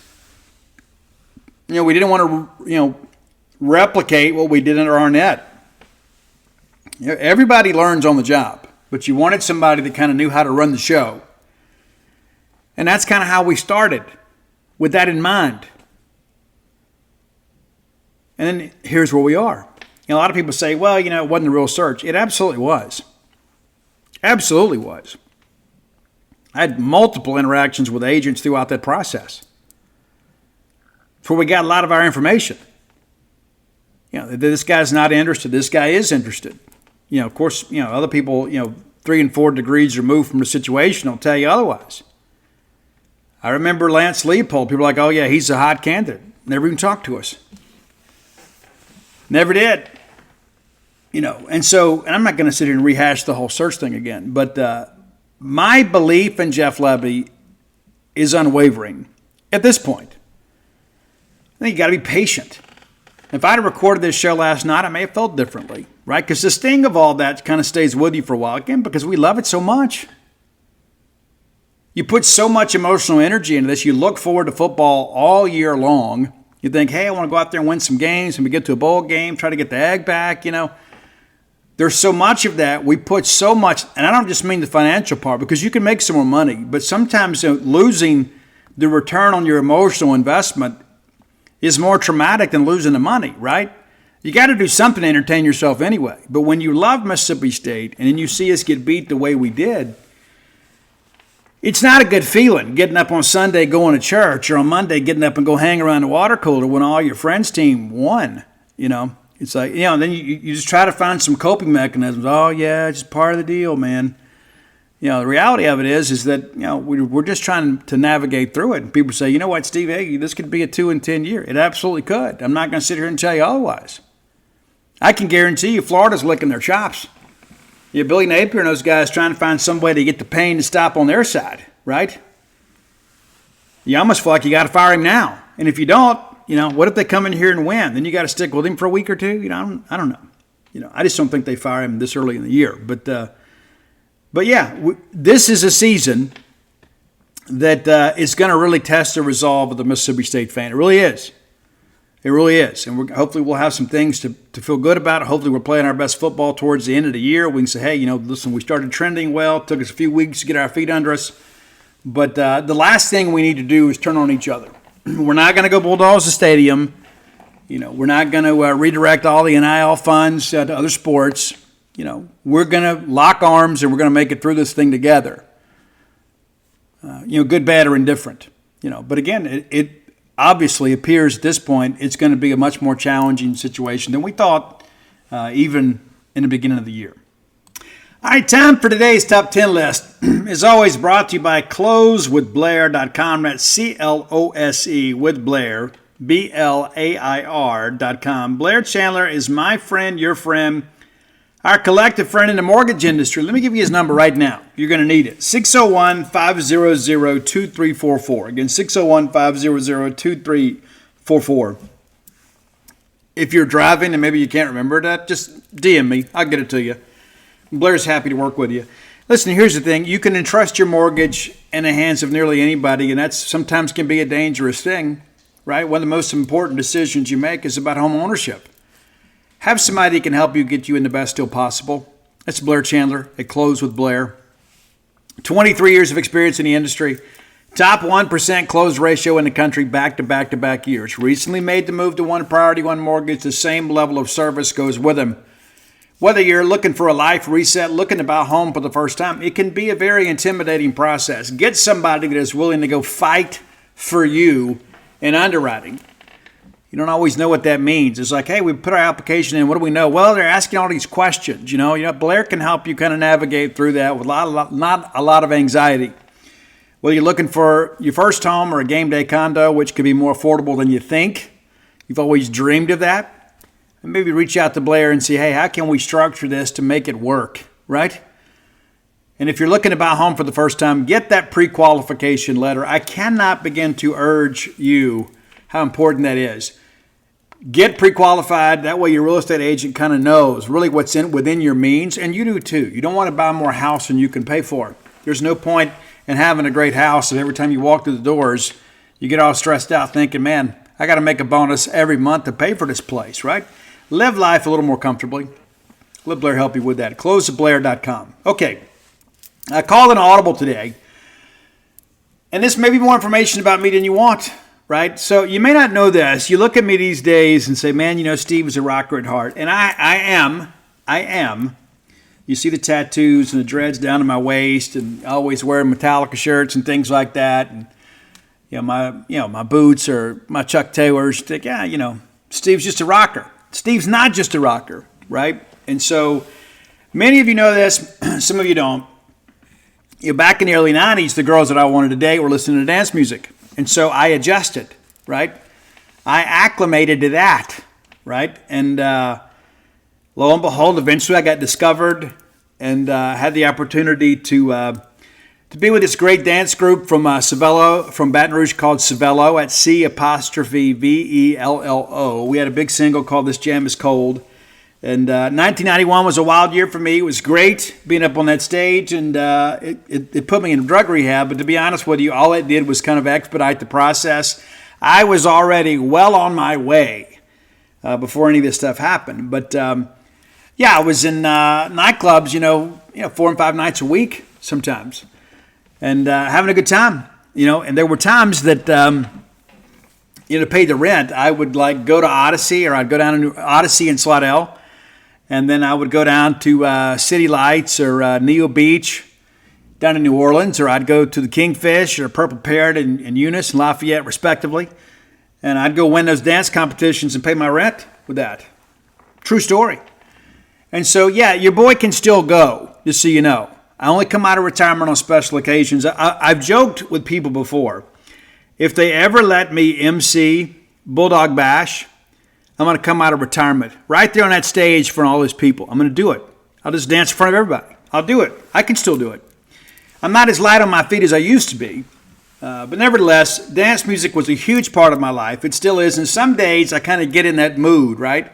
Speaker 1: We didn't want to, replicate what we did at Arnett. Everybody learns on the job, but you wanted somebody that kind of knew how to run the show. And that's kind of how we started, with that in mind. And then here's where we are. A lot of people say, well, it wasn't a real search. It absolutely was. Absolutely was. I had multiple interactions with agents throughout that process. That's where we got a lot of our information. This guy's not interested. This guy is interested. Of course, other people, 3 and 4 degrees removed from the situation will tell you otherwise. I remember Lance Leopold. People were like, oh, yeah, he's a hot candidate. Never even talked to us. Never did. And I'm not going to sit here and rehash the whole search thing again, but my belief in Jeff Lebby is unwavering at this point. I think you got to be patient. If I'd have recorded this show last night, I may have felt differently, right? Because the sting of all that kind of stays with you for a while, again, because we love it so much. You put so much emotional energy into this. You look forward to football all year long. You think, hey, I want to go out there and win some games, and we get to a bowl game, try to get the egg back, There's so much of that. We put so much, and I don't just mean the financial part, because you can make some more money, but sometimes losing the return on your emotional investment is more traumatic than losing the money, right? You got to do something to entertain yourself anyway. But when you love Mississippi State and then you see us get beat the way we did, it's not a good feeling getting up on Sunday going to church, or on Monday getting up and go hang around the water cooler when all your friends' team won, It's like, and then you just try to find some coping mechanisms. Oh, yeah, it's just part of the deal, man. The reality of it is that, we're just trying to navigate through it. And people say, you know what, Steve Agee, this could be a 2-10 year. It absolutely could. I'm not going to sit here and tell you otherwise. I can guarantee you Florida's licking their chops. Billy Napier and those guys trying to find some way to get the pain to stop on their side, right? You almost feel like you got to fire him now. And if you don't, what if they come in here and win? Then you got to stick with him for a week or two. I don't know. I just don't think they fire him this early in the year. But yeah, this is a season that is going to really test the resolve of the Mississippi State fan. It really is. It really is. And hopefully we'll have some things to feel good about. Hopefully we're playing our best football towards the end of the year. We can say, hey, listen, we started trending well. It took us a few weeks to get our feet under us. But the last thing we need to do is turn on each other. We're not going to go bulldoze the stadium. We're not going to redirect all the NIL funds to other sports. We're going to lock arms and we're going to make it through this thing together. Good, bad, or indifferent. But again, it obviously appears at this point it's going to be a much more challenging situation than we thought even in the beginning of the year. All right, time for today's top 10 list. As always, brought to you by closewithblair.com. That's CLOSE with Blair, BLAIR.com. Blair Chandler is my friend, your friend, our collective friend in the mortgage industry. Let me give you his number right now. You're going to need it. 601-500-2344. Again, 601-500-2344. If you're driving and maybe you can't remember that, just DM me. I'll get it to you. Blair's happy to work with you. Listen, here's the thing. You can entrust your mortgage in the hands of nearly anybody, and that sometimes can be a dangerous thing, right? One of the most important decisions you make is about home ownership. Have somebody that can help you get you in the best deal possible. That's Blair Chandler at Close with Blair. 23 years of experience in the industry. Top 1% close ratio in the country back-to-back-to-back years. Recently made the move to one priority, one mortgage. The same level of service goes with them. Whether you're looking for a life reset, looking to buy a home for the first time, it can be a very intimidating process. Get somebody that is willing to go fight for you in underwriting. You don't always know what that means. It's like, hey, we put our application in. What do we know? Well, they're asking all these questions. Blair can help you kind of navigate through that with not a lot of anxiety. Whether you're looking for your first home or a game day condo, which could be more affordable than you think, you've always dreamed of that, and maybe reach out to Blair and say, hey, how can we structure this to make it work, right? And if you're looking to buy a home for the first time, get that pre-qualification letter. I cannot begin to urge you how important that is. Get pre-qualified. That way your real estate agent kind of knows really what's within your means, and you do too. You don't want to buy more house than you can pay for. There's no point in having a great house if every time you walk through the doors, you get all stressed out thinking, man, I got to make a bonus every month to pay for this place, right? Live life a little more comfortably. Let Blair help you with that. Closeblair.com. Okay, I called an audible today, and this may be more information about me than you want. Right? So you may not know this. You look at me these days and say, man, you know, Steve is a rocker at heart. And I am. You see the tattoos and the dreads down to my waist, and I always wear Metallica shirts and things like that. And my boots or my Chuck Taylors. Think, yeah, you know, Steve's just a rocker. Steve's not just a rocker, right? And so many of you know this, some of you don't. You know, back in the early 90s, the girls that I wanted to date were listening to dance music. And so I adjusted, right? I acclimated to that, right? And lo and behold, eventually I got discovered and had the opportunity to be with this great dance group from Savello, from Baton Rouge called Savello at C''Vello. We had a big single called This Jam Is Cold. And 1991 was a wild year for me. It was great being up on that stage, and it put me in drug rehab. But to be honest with you, all it did was kind of expedite the process. I was already well on my way before any of this stuff happened. But I was in nightclubs, 4 and 5 nights a week sometimes, and having a good time. And there were times that to pay the rent, I would go to Odyssey, or I'd go down to Odyssey in Slidell. And then I would go down to City Lights or Neo Beach down in New Orleans, or I'd go to the Kingfish or Purple Parrot in Eunice and Lafayette, respectively. And I'd go win those dance competitions and pay my rent with that. True story. And so, yeah, your boy can still go, just so you know. I only come out of retirement on special occasions. I've joked with people before. If they ever let me MC Bulldog Bash, I'm going to come out of retirement right there on that stage for all those people. I'm going to do it. I'll just dance in front of everybody. I'll do it. I can still do it. I'm not as light on my feet as I used to be. But nevertheless, dance music was a huge part of my life. It still is. And some days I kind of get in that mood, right?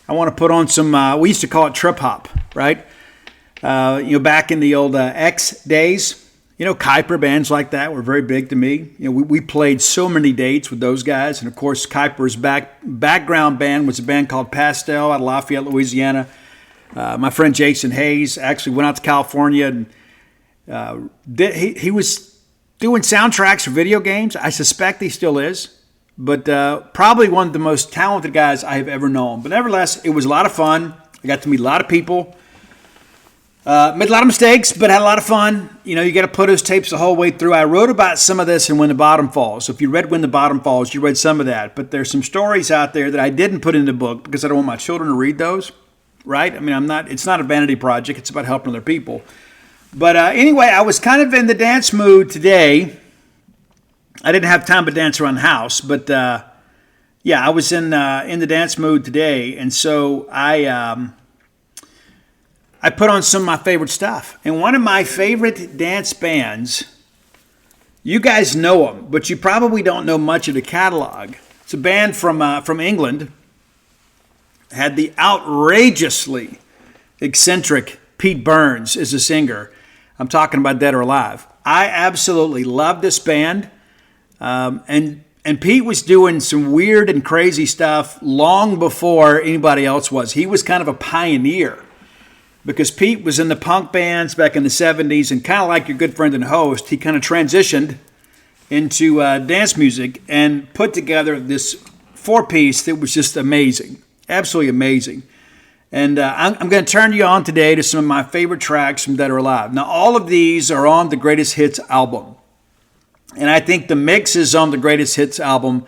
Speaker 1: I want to put on some, we used to call it trip hop, right? Back in the old X days. Kuiper, bands like that were very big to me. We played so many dates with those guys. And, of course, Kuiper's background band was a band called Pastel out of Lafayette, Louisiana. My friend Jason Hayes actually went out to California, and he was doing soundtracks for video games. I suspect he still is. But probably one of the most talented guys I have ever known. But nevertheless, it was a lot of fun. I got to meet a lot of people. Made a lot of mistakes, but had a lot of fun. You got to put those tapes the whole way through. I wrote about some of this in When the Bottom Falls. So if you read When the Bottom Falls, you read some of that. But there's some stories out there that I didn't put in the book because I don't want my children to read those, right? I mean, it's not a vanity project. It's about helping other people. But anyway, I was kind of in the dance mood today. I didn't have time to dance around the house, but I was in the dance mood today. And so I put on some of my favorite stuff. And one of my favorite dance bands, you guys know them, but you probably don't know much of the catalog. It's a band from England. Had the outrageously eccentric Pete Burns as a singer. I'm talking about Dead or Alive. I absolutely love this band. And Pete was doing some weird and crazy stuff long before anybody else was. He was kind of a pioneer. Because Pete was in the punk bands back in the 70s, and kind of like your good friend and host, he kind of transitioned into dance music and put together this 4-piece that was just amazing, absolutely amazing. And I'm going to turn you on today to some of my favorite tracks from Dead or Alive. Now, all of these are on the Greatest Hits album. And I think the mixes on the Greatest Hits album,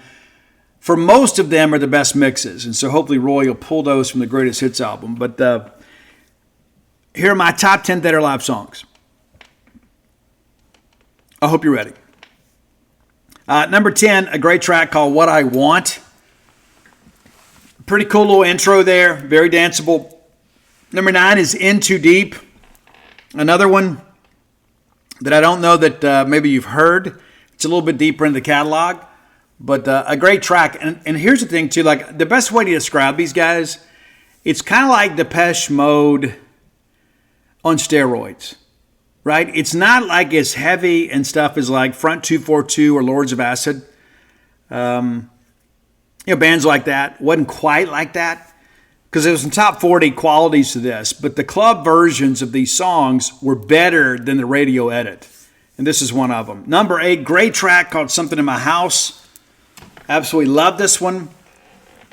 Speaker 1: for most of them, are the best mixes. And so hopefully Roy will pull those from the Greatest Hits album. But here are my top 10 Dead or Alive songs. I hope you're ready. Number 10, a great track called What I Want. Pretty cool little intro there. Very danceable. Number 9 is In Too Deep. Another one that I don't know that maybe you've heard. It's a little bit deeper in the catalog, but a great track. And here's the thing too, like the best way to describe these guys, it's kind of like Depeche Mode on steroids, right? It's not like as heavy and stuff as like Front 242 or Lords of Acid. Bands like that. Wasn't quite like that because there was some top 40 qualities to this, but the club versions of these songs were better than the radio edit. And this is one of them. Number 8, great track called Something in My House. Absolutely love this one.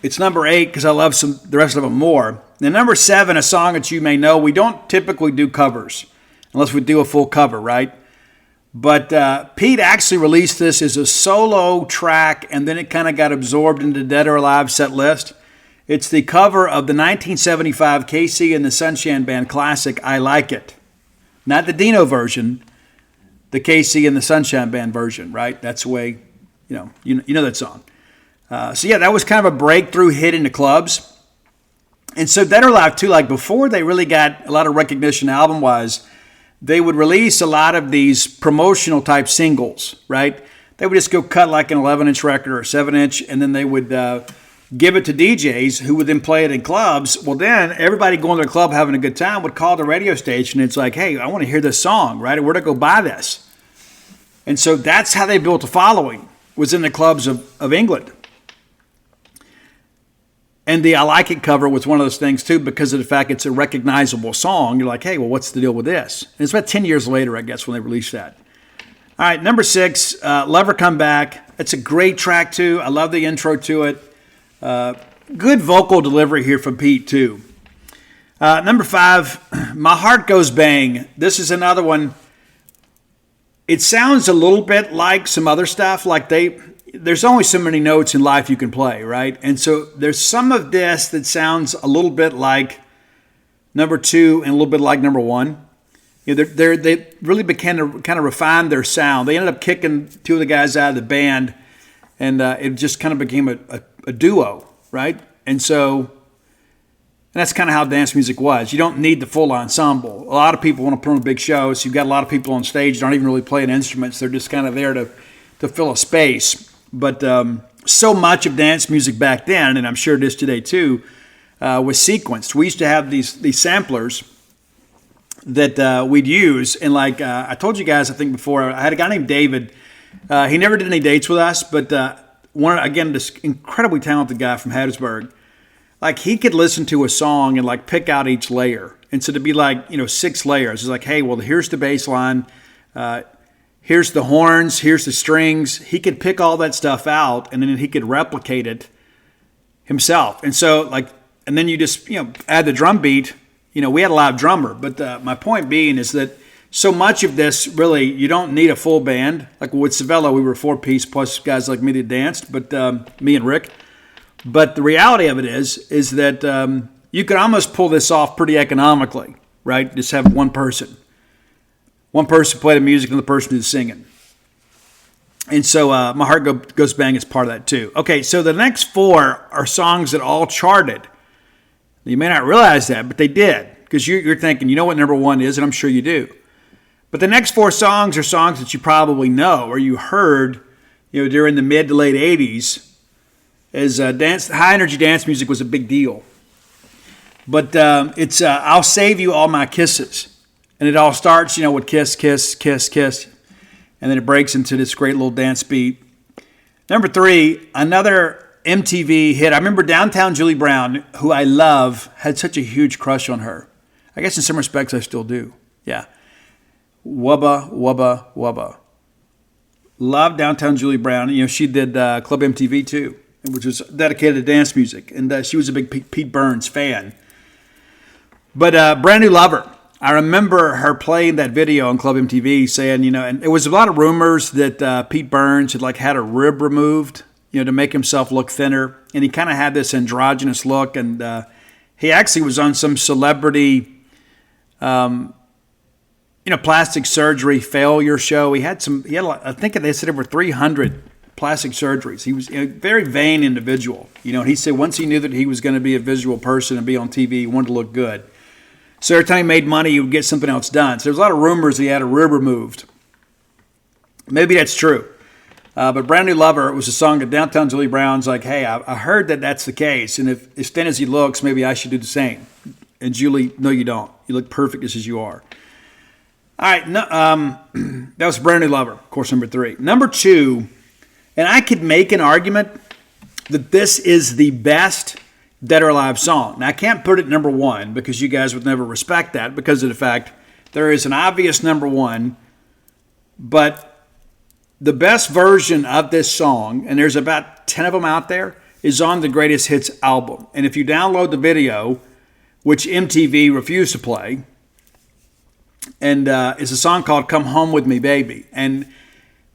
Speaker 1: It's number 8 because I love the rest of them more. And number 7, a song that you may know. We don't typically do covers unless we do a full cover, right? But Pete actually released this as a solo track, and then it kind of got absorbed into Dead or Alive set list. It's the cover of the 1975 KC and the Sunshine Band classic, I Like It. Not the Dino version, the KC and the Sunshine Band version, right? That's the way, you know that song. That was kind of a breakthrough hit in the clubs. And so Dead or Alive too, like before they really got a lot of recognition album-wise, they would release a lot of these promotional type singles, right? They would just go cut like an 11-inch record or a 7-inch, and then they would give it to DJs who would then play it in clubs. Well, then everybody going to the club having a good time would call the radio station. It's like, hey, I want to hear this song, right? Where to go buy this? And so that's how they built a following, was in the clubs of England. And the I Like It cover was one of those things, too, because of the fact it's a recognizable song. You're like, hey, well, what's the deal with this? And it's about 10 years later, I guess, when they released that. All right, number 6, Lover Come Back. It's a great track, too. I love the intro to it. Good vocal delivery here from Pete, too. Number 5, My Heart Goes Bang. This is another one. It sounds a little bit like some other stuff, like there's only so many notes in life you can play, right? And so there's some of this that sounds a little bit like number 2 and a little bit like number 1. They really began to kind of refine their sound. They ended up kicking 2 of the guys out of the band, and it just kind of became a duo, right? And that's kind of how dance music was. You don't need the full ensemble. A lot of people want to put on a big show, so you've got a lot of people on stage that aren't even really playing instruments. They're just kind of there to fill a space. But so much of dance music back then, and I'm sure it is today too, was sequenced. We used to have these samplers that we'd use. And like I told you guys, I think before, I had a guy named David. He never did any dates with us, but this incredibly talented guy from Hattiesburg. Like he could listen to a song and like pick out each layer. And so to be like, 6 layers, it's like, hey, well, here's the bass line. Here's the horns, here's the strings. He could pick all that stuff out, and then he could replicate it himself. And so, and then you just, add the drum beat. We had a live drummer. But my point being is that so much of this, really, you don't need a full band. Like with Savella, we were 4-piece plus guys like me that danced, but me and Rick. But the reality of it is that you could almost pull this off pretty economically, right? Just have one person. One person play the music and the person do the singing. And so My Heart Goes Bang is part of that too. Okay, so the next 4 are songs that all charted. You may not realize that, but they did. Because you're thinking, you know what number 1 is, and I'm sure you do. But the next 4 songs are songs that you probably know or you heard during the mid to late 80s as high energy dance music was a big deal. But it's I'll Save You All My Kisses. And it all starts, with kiss, kiss, kiss, kiss. And then it breaks into this great little dance beat. Number 3, another MTV hit. I remember Downtown Julie Brown, who I love, had such a huge crush on her. I guess in some respects I still do. Yeah. Wubba, wubba, wubba. Love Downtown Julie Brown. She did Club MTV too, which was dedicated to dance music. And she was a big Pete Burns fan. But Brand New Lover. I remember her playing that video on Club MTV saying, and it was a lot of rumors that Pete Burns had had a rib removed, to make himself look thinner. And he kind of had this androgynous look. And he actually was on some celebrity, plastic surgery failure show. I think they said over 300 plastic surgeries. He was a very vain individual. And he said once he knew that he was going to be a visual person and be on TV, he wanted to look good. So every time he made money, he would get something else done. So there's a lot of rumors he had a rib removed. Maybe that's true. But Brand New Lover, it was a song that Downtown Julie Brown's like, hey, I heard that that's the case. And if as thin as he looks, maybe I should do the same. And Julie, no, you don't. You look perfect just as you are. All right. No, that was Brand New Lover, of course, number 3. Number 2, and I could make an argument that this is the best Dead or Alive song. Now, I can't put it number 1 because you guys would never respect that because of the fact there is an obvious number 1, but the best version of this song, and there's about 10 of them out there, is on the Greatest Hits album. And if you download the video, which MTV refused to play, and it's a song called Come Home With Me, Baby. And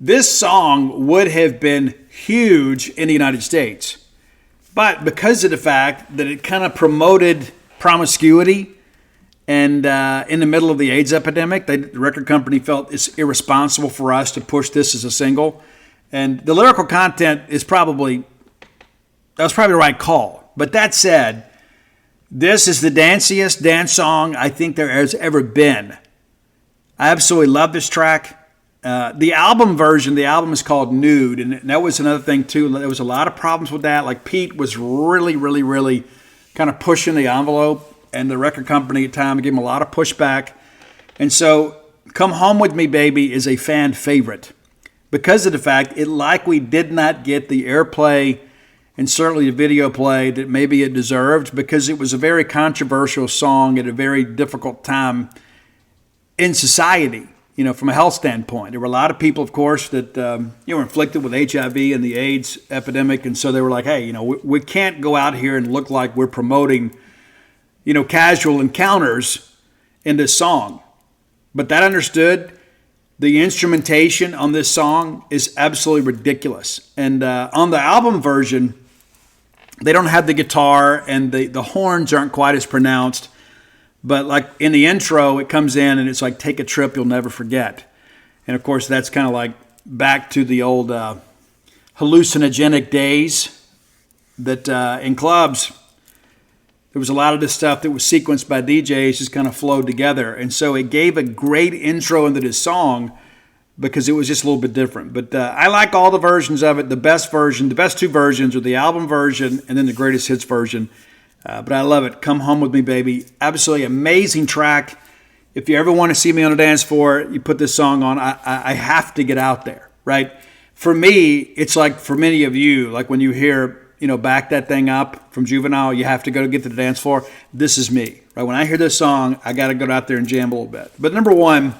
Speaker 1: this song would have been huge in the United States. But because of the fact that it kind of promoted promiscuity, and in the middle of the AIDS epidemic, the record company felt it's irresponsible for us to push this as a single. And the lyrical content is that was probably the right call. But that said, this is the danciest dance song I think there has ever been. I absolutely love this track. The album version, the album is called Nude, and that was another thing too. There was a lot of problems with that. Like Pete was really kind of pushing the envelope. And the record company at the time gave him a lot of pushback. And so Come Home With Me, Baby is a fan favorite because of the fact it likely did not get the airplay and certainly the video play that maybe it deserved because it was a very controversial song at a very difficult time in society, from a health standpoint. There were a lot of people, of course, that were inflicted with HIV and the AIDS epidemic. And so they were like, hey, we can't go out here and look like we're promoting casual encounters in this song. But that understood, the instrumentation on this song is absolutely ridiculous. And on the album version, they don't have the guitar and the horns aren't quite as pronounced. But like in the intro, it comes in and it's like, take a trip you'll never forget. And of course, that's kind of like back to the old hallucinogenic days that in clubs, there was a lot of this stuff that was sequenced by DJs just kind of flowed together. And so it gave a great intro into this song because it was just a little bit different. But I like all the versions of it. The best 2 versions are the album version and then the Greatest Hits version. But I love it. Come Home With Me, Baby. Absolutely amazing track. If you ever want to see me on a dance floor, you put this song on. I have to get out there, right? For me, it's like for many of you, like when you hear back that thing up from Juvenile, you have to go to get to the dance floor. This is me, right? When I hear this song, I got to go out there and jam a little bit. But number 1,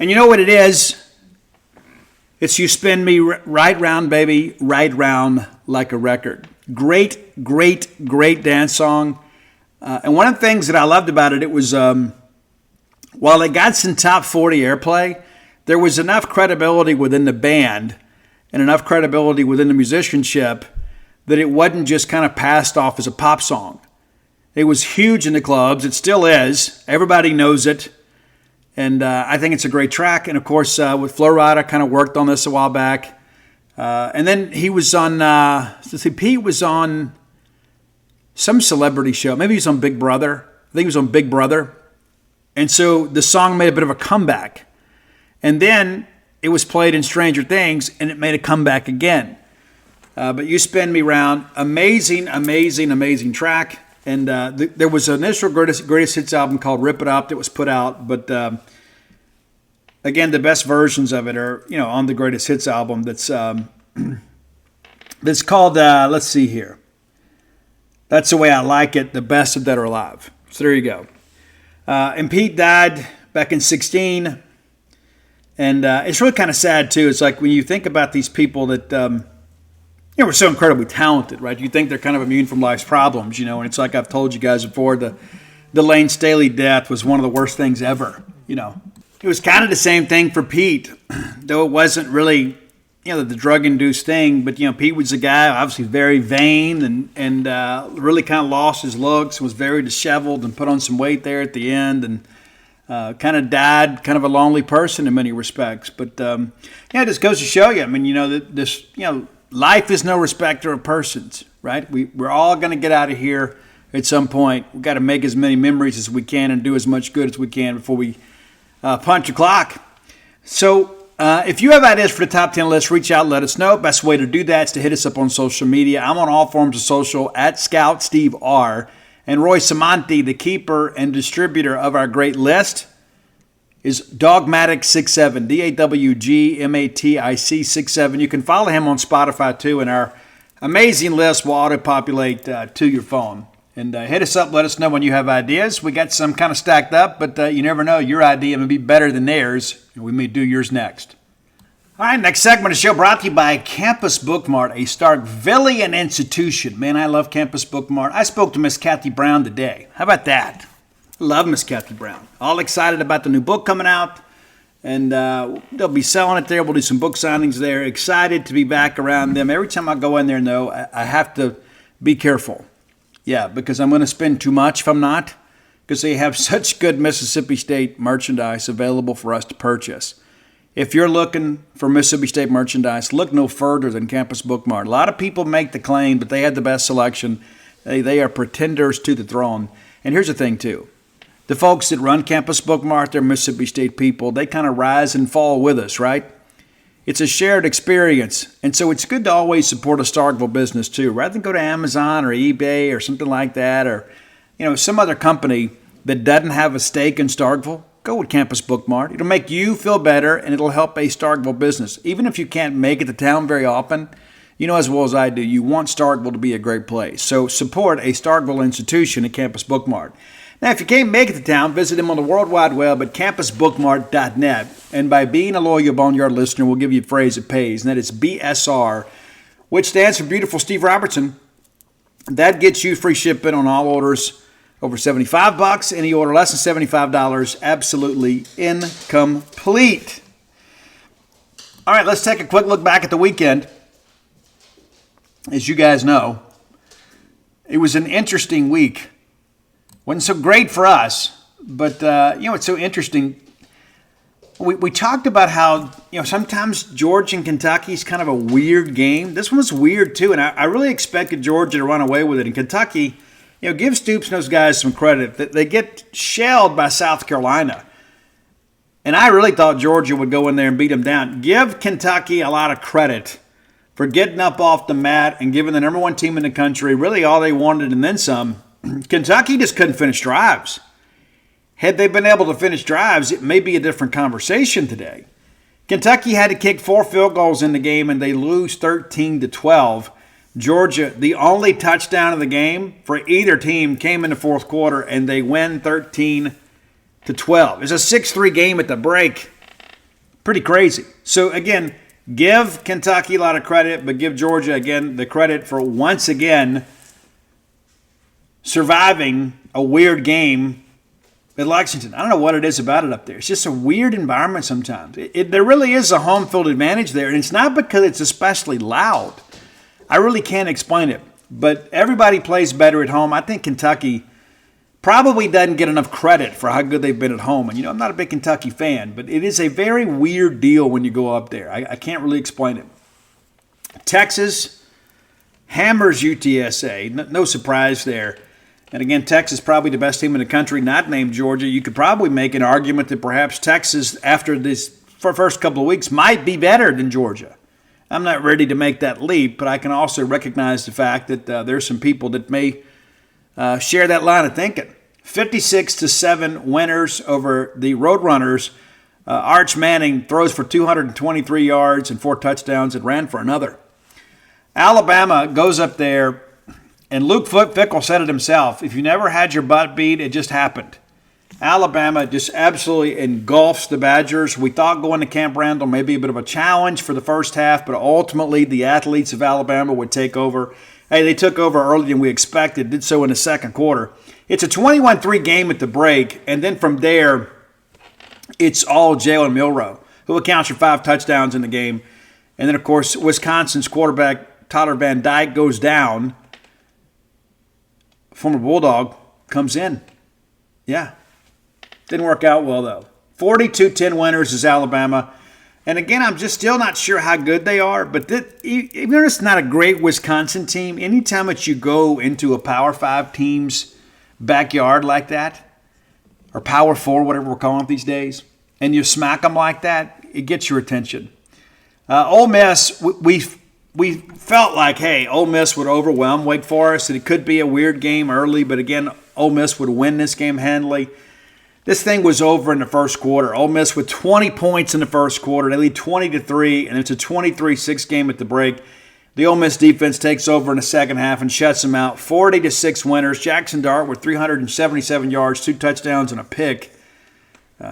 Speaker 1: and you know what it is? It's You Spin Me Right Round, Baby, Right Round Like a Record. Great dance song. And one of the things that I loved about it, it was, while it got some top 40 airplay, there was enough credibility within the band and enough credibility within the musicianship that it wasn't just kind of passed off as a pop song. It was huge in the clubs. It still is. Everybody knows it. And I think it's a great track. And of course, with Flo Rida, kind of worked on this a while back. And then he was on, Pete was on some celebrity show. Maybe he was on Big Brother. I think he was on Big Brother. And so the song made a bit of a comeback. And then it was played in Stranger Things, and it made a comeback again. But You Spin Me Round, amazing track. And there was an initial greatest hits album called Rip It Up that was put out. But again, the best versions of it are, on the greatest hits album that's called, let's see here. That's the Way I Like It, the best of Dead or Alive. So there you go. And Pete died back in 2016. And it's really kind of sad, too. It's like when you think about these people that, were so incredibly talented, right? You think they're kind of immune from life's problems, and it's like I've told you guys before, the Lane Staley death was one of the worst things ever, It was kind of the same thing for Pete, though it wasn't really, the drug-induced thing. But, Pete was a guy, obviously very vain and really kind of lost his looks, was very disheveled and put on some weight there at the end. And Kind of died, kind of a lonely person in many respects. But it just goes to show you. I mean, life is no respecter of persons, right? We're all going to get out of here at some point. We've got to make as many memories as we can and do as much good as we can before we punch a clock. So if you have ideas for the top 10 list, reach out, let us know. Best way to do that is to hit us up on social media. I'm on all forms of social at Scout Steve R. And Roy Samanti, the keeper and distributor of our great list, is Dogmatic67, DAWGMATIC 67. You can follow him on Spotify too, and our amazing list will auto-populate to your phone. And hit us up, let us know when you have ideas. We got some kind of stacked up, but you never know. Your idea may be better than theirs, and we may do yours next. All right, next segment of the show brought to you by Campus Bookmart, a Starkvillian institution. Man, I love Campus Bookmart. I spoke to Miss Kathy Brown today. How about that? I love Miss Kathy Brown. All excited about the new book coming out, and they'll be selling it there. We'll do some book signings there. Excited to be back around them. Every time I go in there, though, I have to be careful. Yeah, because I'm going to spend too much if I'm not, because they have such good Mississippi State merchandise available for us to purchase. If you're looking for Mississippi State merchandise, look no further than Campus Bookmart. A lot of people make the claim, but they had the best selection. They are pretenders to the throne. And here's the thing, too. The folks that run Campus Bookmart, they're Mississippi State people. They kind of rise and fall with us, right? It's a shared experience. And so it's good to always support a Starkville business, too. Rather than go to Amazon or eBay or something like that, or some other company that doesn't have a stake in Starkville, go with Campus Bookmart. It'll make you feel better, and it'll help a Starkville business. Even if you can't make it to town very often, you know as well as I do, you want Starkville to be a great place. So support a Starkville institution at Campus Bookmart. Now, if you can't make it to town, visit them on the World Wide Web at campusbookmart.net. And by being a loyal Boneyard listener, we'll give you a phrase that pays, and that is BSR, which stands for Beautiful Steve Robertson. That gets you free shipping on all orders over $75. Any order less than $75, absolutely incomplete. All right, let's take a quick look back at the weekend. As you guys know, it was an interesting week. Wasn't so great for us, but it's so interesting. We talked about how sometimes Georgia and Kentucky is kind of a weird game. This one was weird too, and I really expected Georgia to run away with it. And Kentucky, give Stoops and those guys some credit. They get shelled by South Carolina. And I really thought Georgia would go in there and beat them down. Give Kentucky a lot of credit for getting up off the mat and giving the number one team in the country really all they wanted and then some. Kentucky just couldn't finish drives. Had they been able to finish drives, it may be a different conversation today. Kentucky had to kick 4 field goals in the game, and they lose 13-12. Georgia, the only touchdown of the game for either team, came in the fourth quarter, and they win 13-12. It's a 6-3 game at the break. Pretty crazy. So, again, give Kentucky a lot of credit, but give Georgia, again, the credit for once again surviving a weird game at Lexington. I don't know what it is about it up there. It's just a weird environment sometimes. There really is a home field advantage there, and it's not because it's especially loud. I really can't explain it, but everybody plays better at home. I think Kentucky probably doesn't get enough credit for how good they've been at home. And, I'm not a big Kentucky fan, but it is a very weird deal when you go up there. I can't really explain it. Texas hammers UTSA. No surprise there. And again, Texas probably the best team in the country, not named Georgia. You could probably make an argument that perhaps Texas, after this first couple of weeks, might be better than Georgia. I'm not ready to make that leap, but I can also recognize the fact that there's some people that may share that line of thinking. 56-7 winners over the Roadrunners. Arch Manning throws for 223 yards and 4 touchdowns and ran for another. Alabama goes up there. And Luke Fickell said it himself. If you never had your butt beat, it just happened. Alabama just absolutely engulfs the Badgers. We thought going to Camp Randall may be a bit of a challenge for the first half, but ultimately the athletes of Alabama would take over. Hey, they took over earlier than we expected, did so in the second quarter. It's a 21-3 game at the break, and then from there, it's all Jalen Milroe, who accounts for 5 touchdowns in the game. And then, of course, Wisconsin's quarterback, Tyler Van Dyke, goes down. Former Bulldog comes in. Yeah. Didn't work out well, though. 42-10 winners is Alabama. And again, I'm just still not sure how good they are. But even though it's not a great Wisconsin team, anytime that you go into a Power 5 team's backyard like that, or Power 4, whatever we're calling it these days, and you smack them like that, it gets your attention. Ole Miss, we felt like, hey, Ole Miss would overwhelm Wake Forest, and it could be a weird game early, but again, Ole Miss would win this game handily. This thing was over in the first quarter. Ole Miss with 20 points in the first quarter. They lead 20-3, and it's a 23-6 game at the break. The Ole Miss defense takes over in the second half and shuts them out. 40-6 winners. Jackson Dart with 377 yards, 2 touchdowns, and a pick.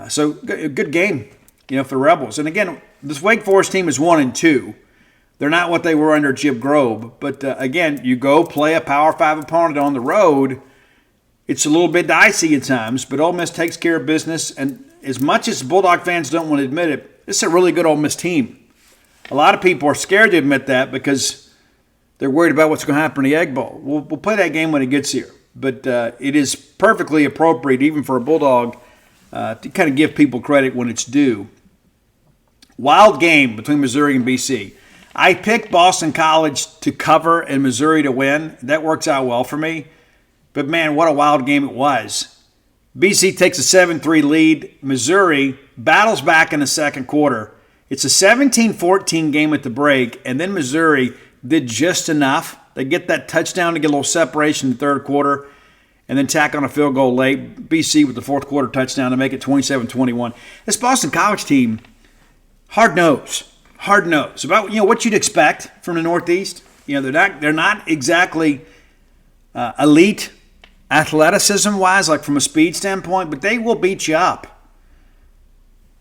Speaker 1: So a good game, for the Rebels. And again, this Wake Forest team is 1-2. They're not what they were under Jim Grobe. But again, you go play a Power 5 opponent on the road. It's a little bit dicey at times, but Ole Miss takes care of business. And as much as Bulldog fans don't want to admit it, it's a really good Ole Miss team. A lot of people are scared to admit that because they're worried about what's going to happen in the Egg Bowl. We'll play that game when it gets here. But it is perfectly appropriate, even for a Bulldog, to kind of give people credit when it's due. Wild game between Missouri and BC. I picked Boston College to cover and Missouri to win. That works out well for me. But, man, what a wild game it was. BC takes a 7-3 lead. Missouri battles back in the second quarter. It's a 17-14 game at the break, and then Missouri did just enough. They get that touchdown to get a little separation in the third quarter and then tack on a field goal late. BC with the fourth quarter touchdown to make it 27-21. This Boston College team, hard nose. About what you'd expect from the Northeast. They're not exactly elite athleticism-wise, like from a speed standpoint, but they will beat you up.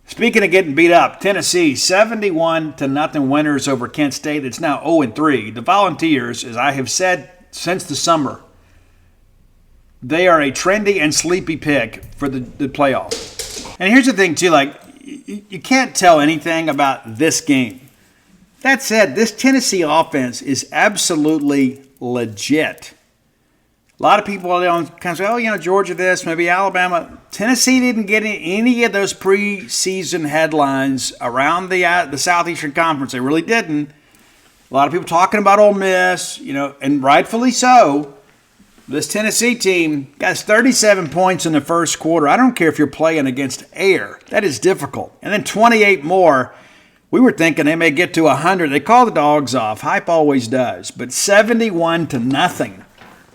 Speaker 1: Speaking of getting beat up, Tennessee 71-0 winners over Kent State. It's now 0-3. The Volunteers, as I have said since the summer, they are a trendy and sleepy pick for the playoff. And here's the thing, too, you can't tell anything about this game. That said, this Tennessee offense is absolutely legit. A lot of people kind of say, Georgia this, maybe Alabama. Tennessee didn't get any of those preseason headlines around the Southeastern Conference. They really didn't. A lot of people talking about Ole Miss, and rightfully so. This Tennessee team got 37 points in the first quarter. I don't care if you're playing against air. That is difficult. And then 28 more. We were thinking they may get to 100. They call the dogs off. Hype always does. But 71-0.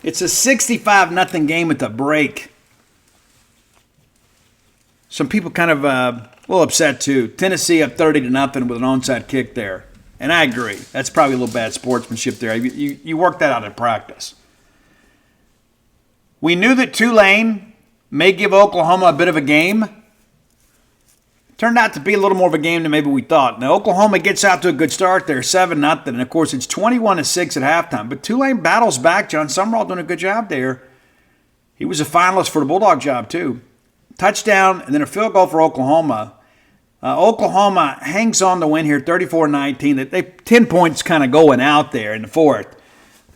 Speaker 1: It's a 65-0 game at the break. Some people kind of a little upset too. Tennessee up 30-0 with an onside kick there. And I agree. That's probably a little bad sportsmanship there. You work that out in practice. We knew that Tulane may give Oklahoma a bit of a game. Turned out to be a little more of a game than maybe we thought. Now, Oklahoma gets out to a good start there, 7-0. And, of course, it's 21-6 at halftime. But Tulane battles back. John Summerall doing a good job there. He was a finalist for the Bulldog job, too. Touchdown and then a field goal for Oklahoma. Oklahoma hangs on to win here, 34-19. They 10 points kind of going out there in the fourth.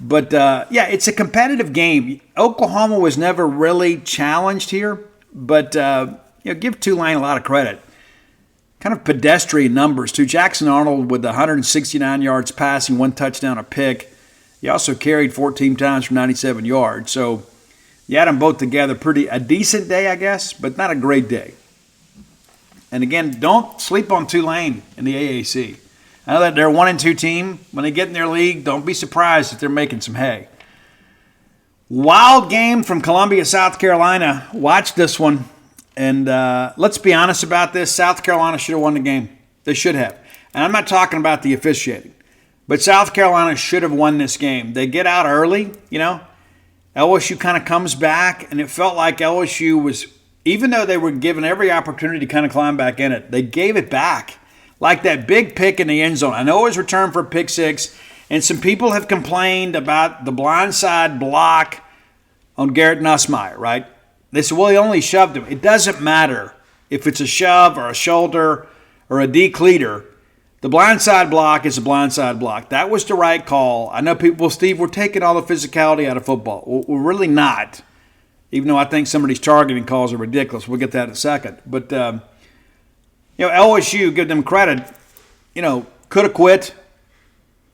Speaker 1: But, it's a competitive game. Oklahoma was never really challenged here. But, give Tulane a lot of credit. Kind of pedestrian numbers, too. Jackson Arnold with 169 yards passing, 1 touchdown, a pick. He also carried 14 times for 97 yards. So you add them both together, a decent day, I guess, but not a great day. And again, don't sleep on Tulane in the AAC. I know that they're a 1-2 team. When they get in their league, don't be surprised if they're making some hay. Wild game from Columbia, South Carolina. Watch this one. And let's be honest about this. South Carolina should have won the game. They should have. And I'm not talking about the officiating. But South Carolina should have won this game. They get out early, LSU kind of comes back, and it felt like LSU was, even though they were given every opportunity to kind of climb back in it, they gave it back. Like that big pick in the end zone. I know it was returned for a pick six, and some people have complained about the blindside block on Garrett Nussmeier, right? They said, well, he only shoved him. It doesn't matter if it's a shove or a shoulder or a decleater. The blindside block is a blindside block. That was the right call. I know people, Steve, we're taking all the physicality out of football. We're really not. even though I think some of these targeting calls are ridiculous. We'll get that in a second. But, LSU, give them credit, could have quit.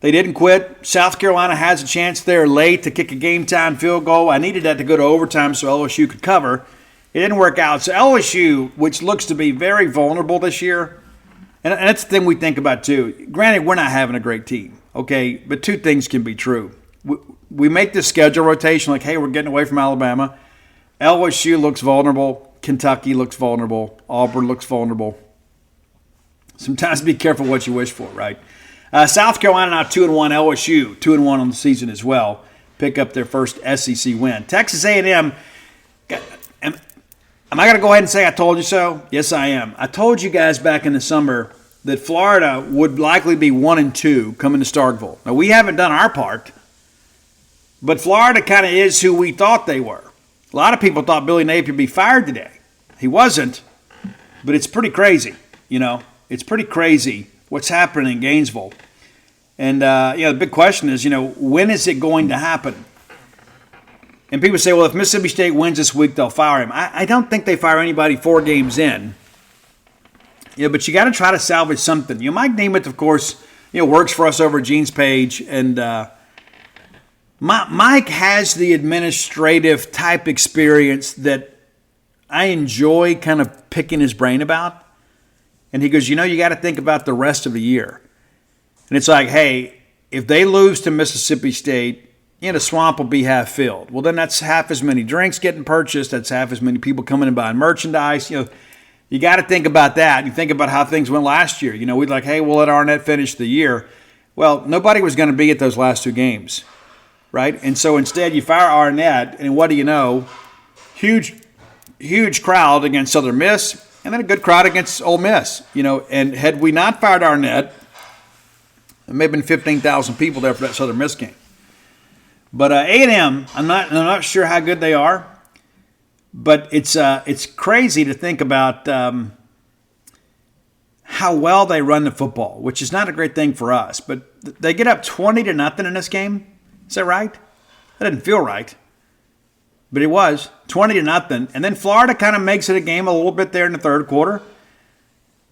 Speaker 1: They didn't quit. South Carolina has a chance there late to kick a game-time field goal. I needed that to go to overtime so LSU could cover. It didn't work out. So LSU, which looks to be very vulnerable this year, and that's the thing we think about too. Granted, we're not having a great team, okay? But two things can be true. We make this schedule rotation like, hey, we're getting away from Alabama. LSU looks vulnerable. Kentucky looks vulnerable. Auburn looks vulnerable. Sometimes be careful what you wish for, right? South Carolina now 2-1. LSU 2-1 on the season as well. Pick up their first SEC win. Texas A&M. Am I going to go ahead and say I told you so? Yes, I am. I told you guys back in the summer that Florida would likely be 1-2 coming to Starkville. Now, we haven't done our part, but Florida kind of is who we thought they were. A lot of people thought Billy Napier would be fired today. He wasn't, but it's pretty crazy, It's pretty crazy what's happening in Gainesville. And, the big question is, when is it going to happen? And people say, well, if Mississippi State wins this week, they'll fire him. I don't think they fire anybody 4 games in. But you got to try to salvage something. Mike Nemeth, of course, works for us over at Gene's page. And Mike has the administrative type experience that I enjoy kind of picking his brain about. And he goes, you got to think about the rest of the year. And it's like, hey, if they lose to Mississippi State, the swamp will be half filled. Well, then that's half as many drinks getting purchased. That's half as many people coming and buying merchandise. You got to think about that. You think about how things went last year. We'd like, hey, we'll let Arnett finish the year. Well, nobody was going to be at those last 2 games, right? And so instead you fire Arnett, and what do you know? Huge crowd against Southern Miss, and then a good crowd against Ole Miss. And had we not fired Arnett, there may have been 15,000 people there for that Southern Miss game. But A&M, I'm not sure how good they are, but it's crazy to think about how well they run the football, which is not a great thing for us. But they get up 20-0 in this game. Is that right? That didn't feel right, but it was 20-0. And then Florida kind of makes it a game a little bit there in the third quarter,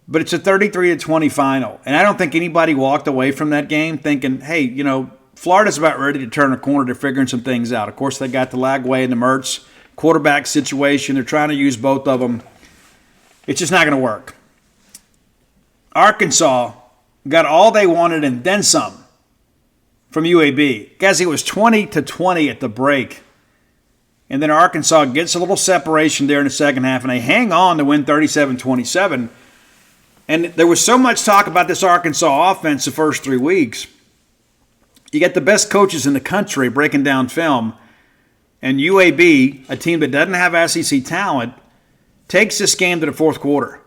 Speaker 1: but it's a 33-20 final. And I don't think anybody walked away from that game thinking, hey, Florida's about ready to turn a corner. They're figuring some things out. Of course, they got the Lagway and the Mertz quarterback situation. They're trying to use both of them. It's just not going to work. Arkansas got all they wanted and then some from UAB. Guys, it was 20-20 at the break. And then Arkansas gets a little separation there in the second half, and they hang on to win 37-27. And there was so much talk about this Arkansas offense the first 3 weeks. You got the best coaches in the country breaking down film, and UAB, a team that doesn't have SEC talent, takes this game to the fourth quarter.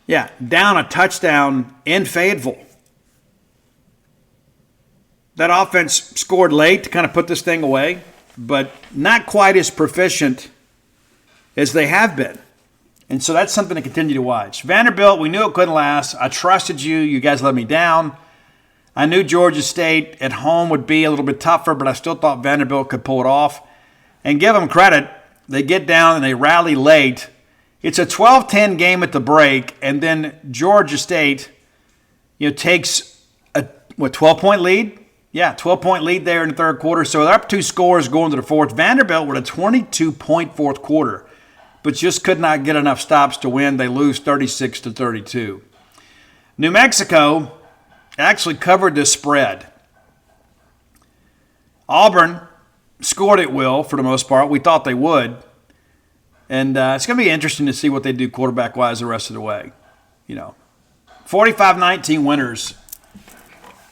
Speaker 1: Yeah, down a touchdown in Fayetteville. That offense scored late to kind of put this thing away, but not quite as proficient as they have been. And so that's something to continue to watch. Vanderbilt, we knew it couldn't last. I trusted you. You guys let me down. I knew Georgia State at home would be a little bit tougher, but I still thought Vanderbilt could pull it off. And give them credit. They get down and they rally late. It's a 12-10 game at the break, and then Georgia State, takes a 12-point lead? Yeah, 12-point lead there in the third quarter. So they're up 2 scores going to the fourth. Vanderbilt with a 22-point fourth quarter, but just could not get enough stops to win. They lose 36-32. New Mexico actually covered this spread. Auburn scored at will for the most part. We thought they would. And it's going to be interesting to see what they do quarterback-wise the rest of the way. 45-19 winners.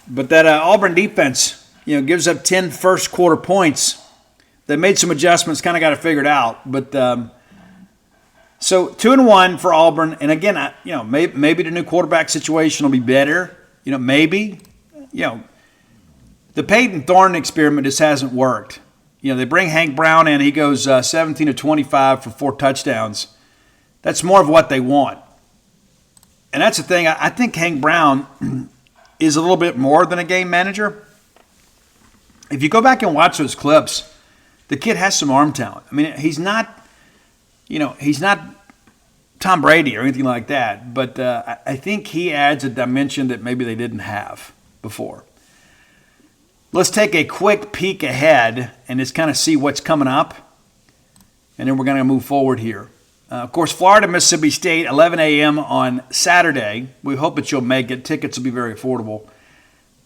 Speaker 1: But that Auburn defense, gives up 10 first-quarter points. They made some adjustments, kind of got it figured out. But so 2-1 for Auburn. And again, maybe the new quarterback situation will be better. Maybe. The Peyton Thorne experiment just hasn't worked. They bring Hank Brown in. He goes 17-25 for 4 touchdowns. That's more of what they want. And that's the thing. I think Hank Brown is a little bit more than a game manager. If you go back and watch those clips, The kid has some arm talent. I mean, he's not Tom Brady or anything like that, but I think he adds a dimension that maybe they didn't have before. Let's take a quick peek ahead and just kind of see what's coming up, and then we're going to move forward here. Of course, Florida, Mississippi State, 11 a.m. on Saturday. We hope that you'll make it. Tickets will be very affordable.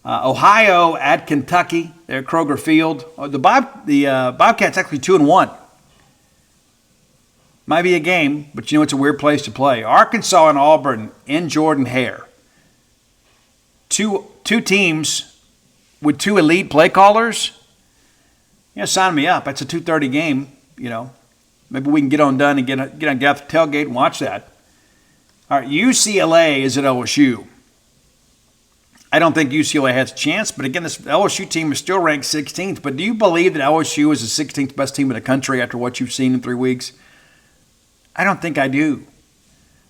Speaker 1: Ohio at Kentucky. They're at Kroger Field. The Bobcats actually 2-1. Might be a game, but it's a weird place to play. Arkansas and Auburn in Jordan-Hare. Two teams with two elite play callers. Sign me up. That's a 2:30 game. Maybe we can get on done and get out the tailgate and watch that. All right, UCLA is at LSU. I don't think UCLA has a chance, but again, this LSU team is still ranked 16th. But do you believe that LSU is the 16th best team in the country after what you've seen in 3 weeks? I don't think I do.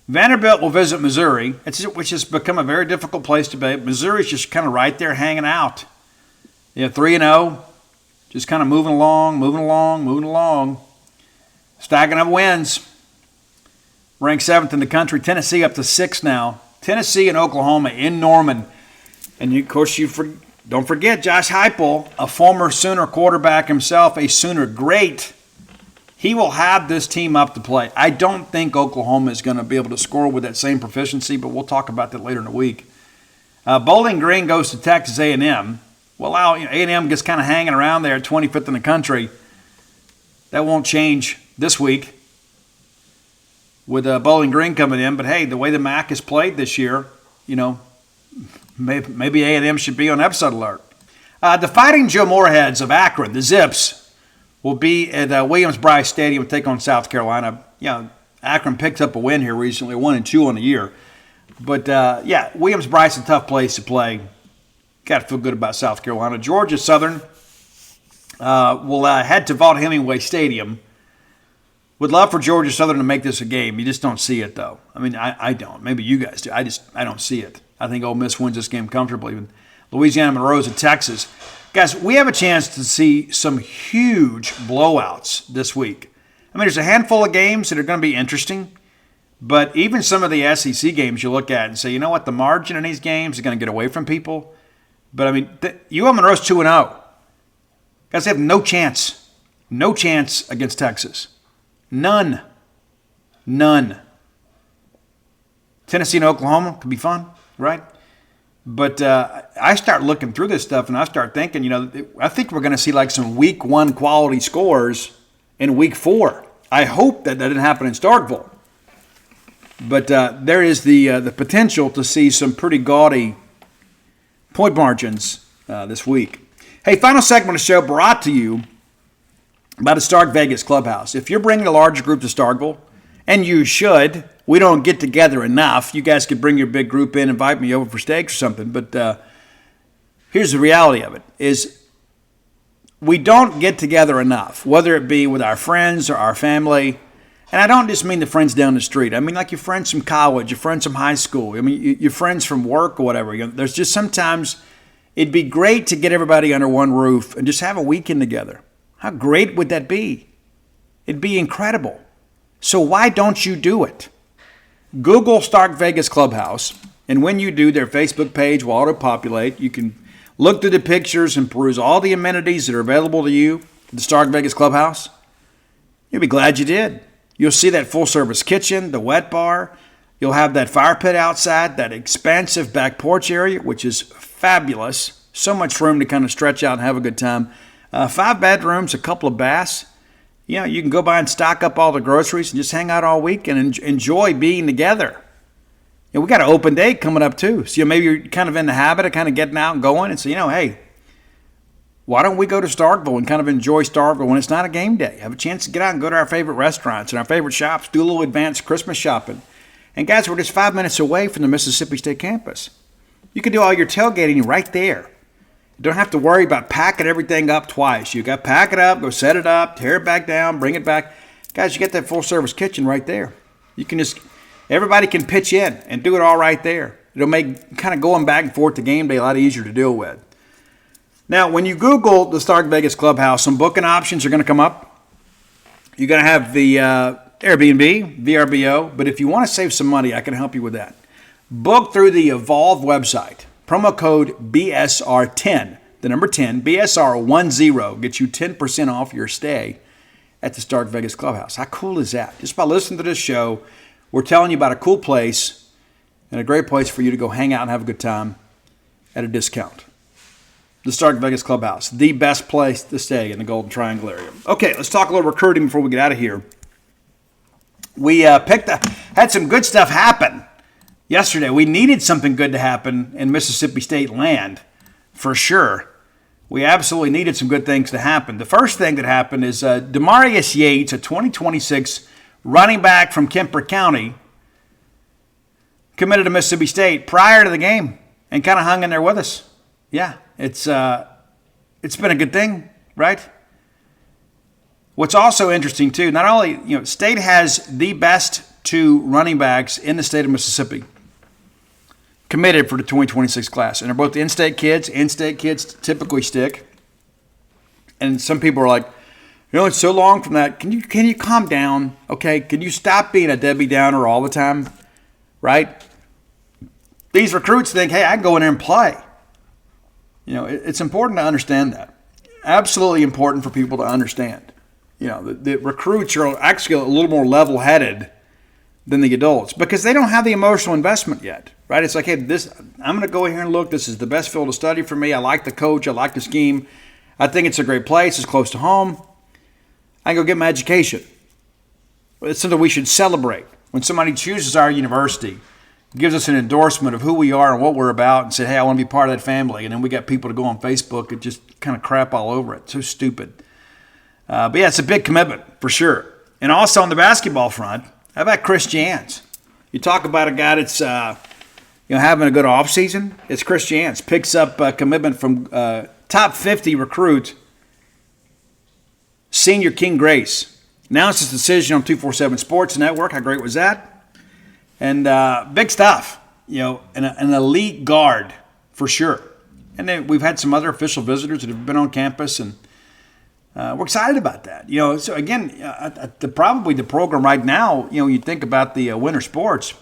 Speaker 1: Vanderbilt will visit Missouri, which has become a very difficult place to be. Missouri's just kind of right there hanging out. 3-0, just kind of moving along. Stacking up wins. Ranked 7th in the country. Tennessee up to 6th now. Tennessee and Oklahoma in Norman. And of course, don't forget Josh Heupel, a former Sooner quarterback himself, a Sooner great. He will have this team up to play. I don't think Oklahoma is going to be able to score with that same proficiency, but we'll talk about that later in the week. Bowling Green goes to Texas A&M. Well, A&M gets kind of hanging around there at 25th in the country. That won't change this week with Bowling Green coming in. But, hey, the way the MAC is played this year, maybe A&M should be on episode alert. The Fighting Joe Moorheads of Akron, the Zips, will be at Williams-Brice Stadium to take on South Carolina. Akron picked up a win here recently, 1-2 on the year. But, Williams-Brice is a tough place to play. Got to feel good about South Carolina. Georgia Southern will head to Vaught-Hemingway Stadium. Would love for Georgia Southern to make this a game. You just don't see it, though. I mean, I don't. Maybe you guys do. I don't see it. I think Ole Miss wins this game comfortably. Louisiana Monroe's at Texas. Guys, we have a chance to see some huge blowouts this week. I mean, there's a handful of games that are going to be interesting, but even some of the SEC games you look at and say, you know what, the margin in these games is going to get away from people. But, I mean, UL Monroe's 2-0. Guys, they have no chance. No chance against Texas. None. Tennessee and Oklahoma could be fun, right? But I start looking through this stuff and I start thinking, I think we're going to see like some week 1 quality scores in week 4. I hope that didn't happen in Starkville. But there is the potential to see some pretty gaudy point margins this week. Hey, final segment of the show brought to you by the Stark Vegas Clubhouse. If you're bringing a large group to Starkville, and you should, we don't get together enough. You guys could bring your big group in, invite me over for steaks or something. But here's the reality of it, is we don't get together enough, whether it be with our friends or our family. And I don't just mean the friends down the street. I mean like your friends from college, your friends from high school. I mean your friends from work or whatever. There's just sometimes it'd be great to get everybody under one roof and just have a weekend together. How great would that be? It'd be incredible. So why don't you do it? Google Stark Vegas Clubhouse, and when you do, their Facebook page will auto-populate. You can look through the pictures and peruse all the amenities that are available to you at the Stark Vegas Clubhouse. You'll be glad you did. You'll see that full-service kitchen, the wet bar. You'll have that fire pit outside, that expansive back porch area, which is fabulous. So much room to kind of stretch out and have a good time. 5 bedrooms, a couple of baths. You can go by and stock up all the groceries and just hang out all week and enjoy being together. We got an open day coming up too. So maybe you're kind of in the habit of kind of getting out and going and say, hey, why don't we go to Starkville and kind of enjoy Starkville when it's not a game day? Have a chance to get out and go to our favorite restaurants and our favorite shops, do a little advanced Christmas shopping. And guys, we're just 5 minutes away from the Mississippi State campus. You can do all your tailgating right there. You don't have to worry about packing everything up twice. You got to pack it up, go set it up, tear it back down, bring it back. Guys, you get that full-service kitchen right there. You can everybody can pitch in and do it all right there. It'll make kind of going back and forth to game day a lot easier to deal with. Now, when you Google the Stark Vegas Clubhouse, some booking options are going to come up. You're going to have the Airbnb, VRBO, but if you want to save some money, I can help you with that. Book through the Evolve website. Promo code BSR10, the number 10, BSR10, gets you 10% off your stay at the Stark Vegas Clubhouse. How cool is that? Just by listening to this show, we're telling you about a cool place and a great place for you to go hang out and have a good time at a discount. The Stark Vegas Clubhouse, the best place to stay in the Golden Triangle area. Okay, let's talk a little recruiting before we get out of here. We had some good stuff happen yesterday. We needed something good to happen in Mississippi State land, for sure. We absolutely needed some good things to happen. The first thing that happened is Demarius Yates, a 2026 running back from Kemper County, committed to Mississippi State prior to the game and kind of hung in there with us. Yeah, it's been a good thing, right? What's also interesting too, not only State has the best two running backs in the state of Mississippi committed for the 2026 class, and they're both in-state kids. In-state kids typically stick, and some people are like, it's so long from that. Can you calm down? Okay, can you stop being a Debbie Downer all the time, right? These recruits think, hey, I can go in there and play. It's important to understand that. Absolutely important for people to understand. The recruits are actually a little more level-headed than the adults because they don't have the emotional investment yet, right? It's like, hey, I'm going to go here and look. This is the best field of study for me. I like the coach. I like the scheme. I think it's a great place. It's close to home. I can go get my education. It's something we should celebrate. When somebody chooses our university, gives us an endorsement of who we are and what we're about and say, hey, I want to be part of that family. And then we got people to go on Facebook and just kind of crap all over it. So stupid. But yeah, it's a big commitment for sure. And also on the basketball front, how about Chris Jans? You talk about a guy that's having a good offseason. It's Chris Jans. Picks up a commitment from top 50 recruit, senior King Grace. Announced his decision on 247 Sports Network. How great was that? And big stuff, an elite guard for sure. And then we've had some other official visitors that have been on campus, and we're excited about that. So again, probably the program right now, you think about the winter sports.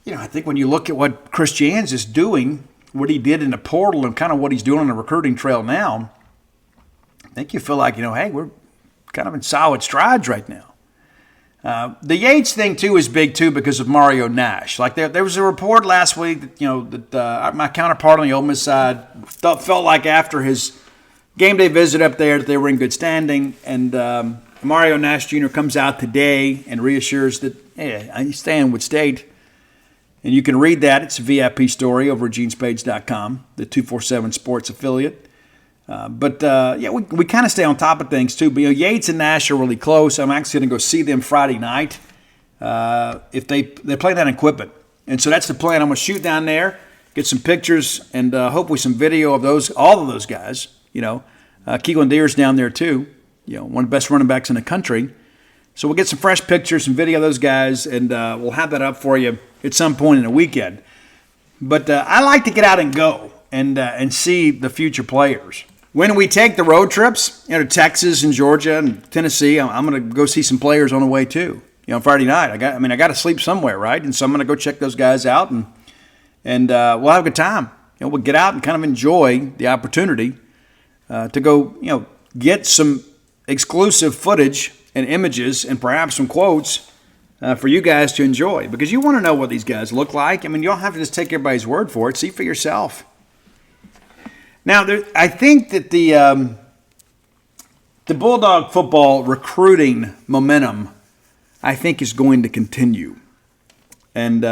Speaker 1: I think when you look at what Chris Jans is doing, what he did in the portal and kind of what he's doing on the recruiting trail now, I think you feel like, hey, we're kind of in solid strides right now. The Yates thing, too, is big, too, because of Mario Nash. Like, there was a report last week that, my counterpart on the Ole Miss side felt like after his game day visit up there that they were in good standing. And Mario Nash Jr. comes out today and reassures that, hey, I stand with State. And you can read that. It's a VIP story over at genespage.com, the 247 Sports affiliate. We kind of stay on top of things too. But Yates and Nash are really close. I'm actually going to go see them Friday night. If they play that in Equipment, and so that's the plan. I'm going to shoot down there, get some pictures, and hopefully some video of all of those guys. Keelan Deere's down there too. One of the best running backs in the country. So we'll get some fresh pictures and video of those guys, and we'll have that up for you at some point in the weekend. But I like to get out and go and see the future players. When we take the road trips, to Texas and Georgia and Tennessee, I'm going to go see some players on the way too. On Friday night, I got to sleep somewhere, right? And so I'm going to go check those guys out, and we'll have a good time. We'll get out and kind of enjoy the opportunity to go, get some exclusive footage and images and perhaps some quotes for you guys to enjoy, because you want to know what these guys look like. You don't have to just take everybody's word for it. See for yourself. Now, I think that the Bulldog football recruiting momentum, I think, is going to continue. And,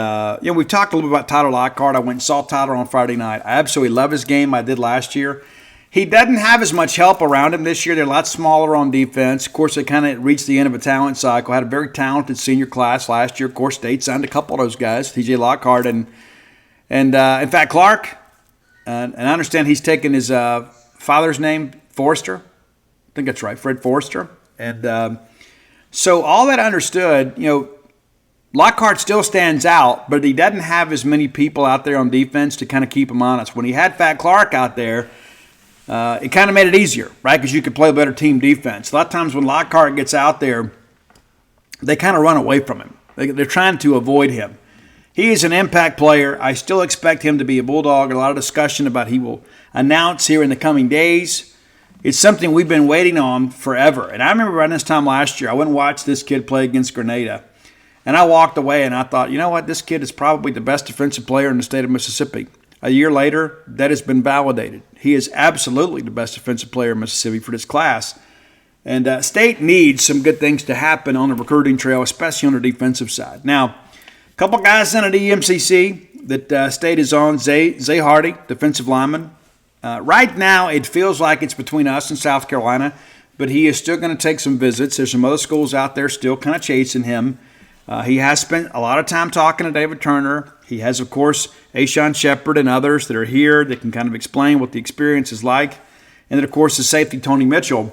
Speaker 1: we've talked a little bit about Tyler Lockhart. I went and saw Tyler on Friday night. I absolutely love his game. I did last year. He doesn't have as much help around him this year. They're a lot smaller on defense. Of course, they kind of reached the end of a talent cycle. Had a very talented senior class last year. Of course, State signed a couple of those guys, TJ Lockhart and in fact, Clark. And I understand he's taken his father's name, Forrester. I think that's right, Fred Forrester. And so all that understood, Lockhart still stands out, but he doesn't have as many people out there on defense to kind of keep him honest. When he had Fat Clark out there, it kind of made it easier, right? Because you could play a better team defense. A lot of times when Lockhart gets out there, they kind of run away from him. They're trying to avoid him. He is an impact player. I still expect him to be a Bulldog. A lot of discussion about he will announce here in the coming days. It's something we've been waiting on forever. And I remember around this time last year, I went and watched this kid play against Grenada. And I walked away and I thought, you know what? This kid is probably the best defensive player in the state of Mississippi. A year later, that has been validated. He is absolutely the best defensive player in Mississippi for this class. And State needs some good things to happen on the recruiting trail, especially on the defensive side. Now, a couple guys in at EMCC that State is on. Zay Hardy, defensive lineman. Right now, it feels like it's between us and South Carolina, but he is still going to take some visits. There's some other schools out there still kind of chasing him. He has spent a lot of time talking to David Turner. He has, of course, Ashawn Shepard and others that are here that can kind of explain what the experience is like. And then, of course, the safety, Tony Mitchell.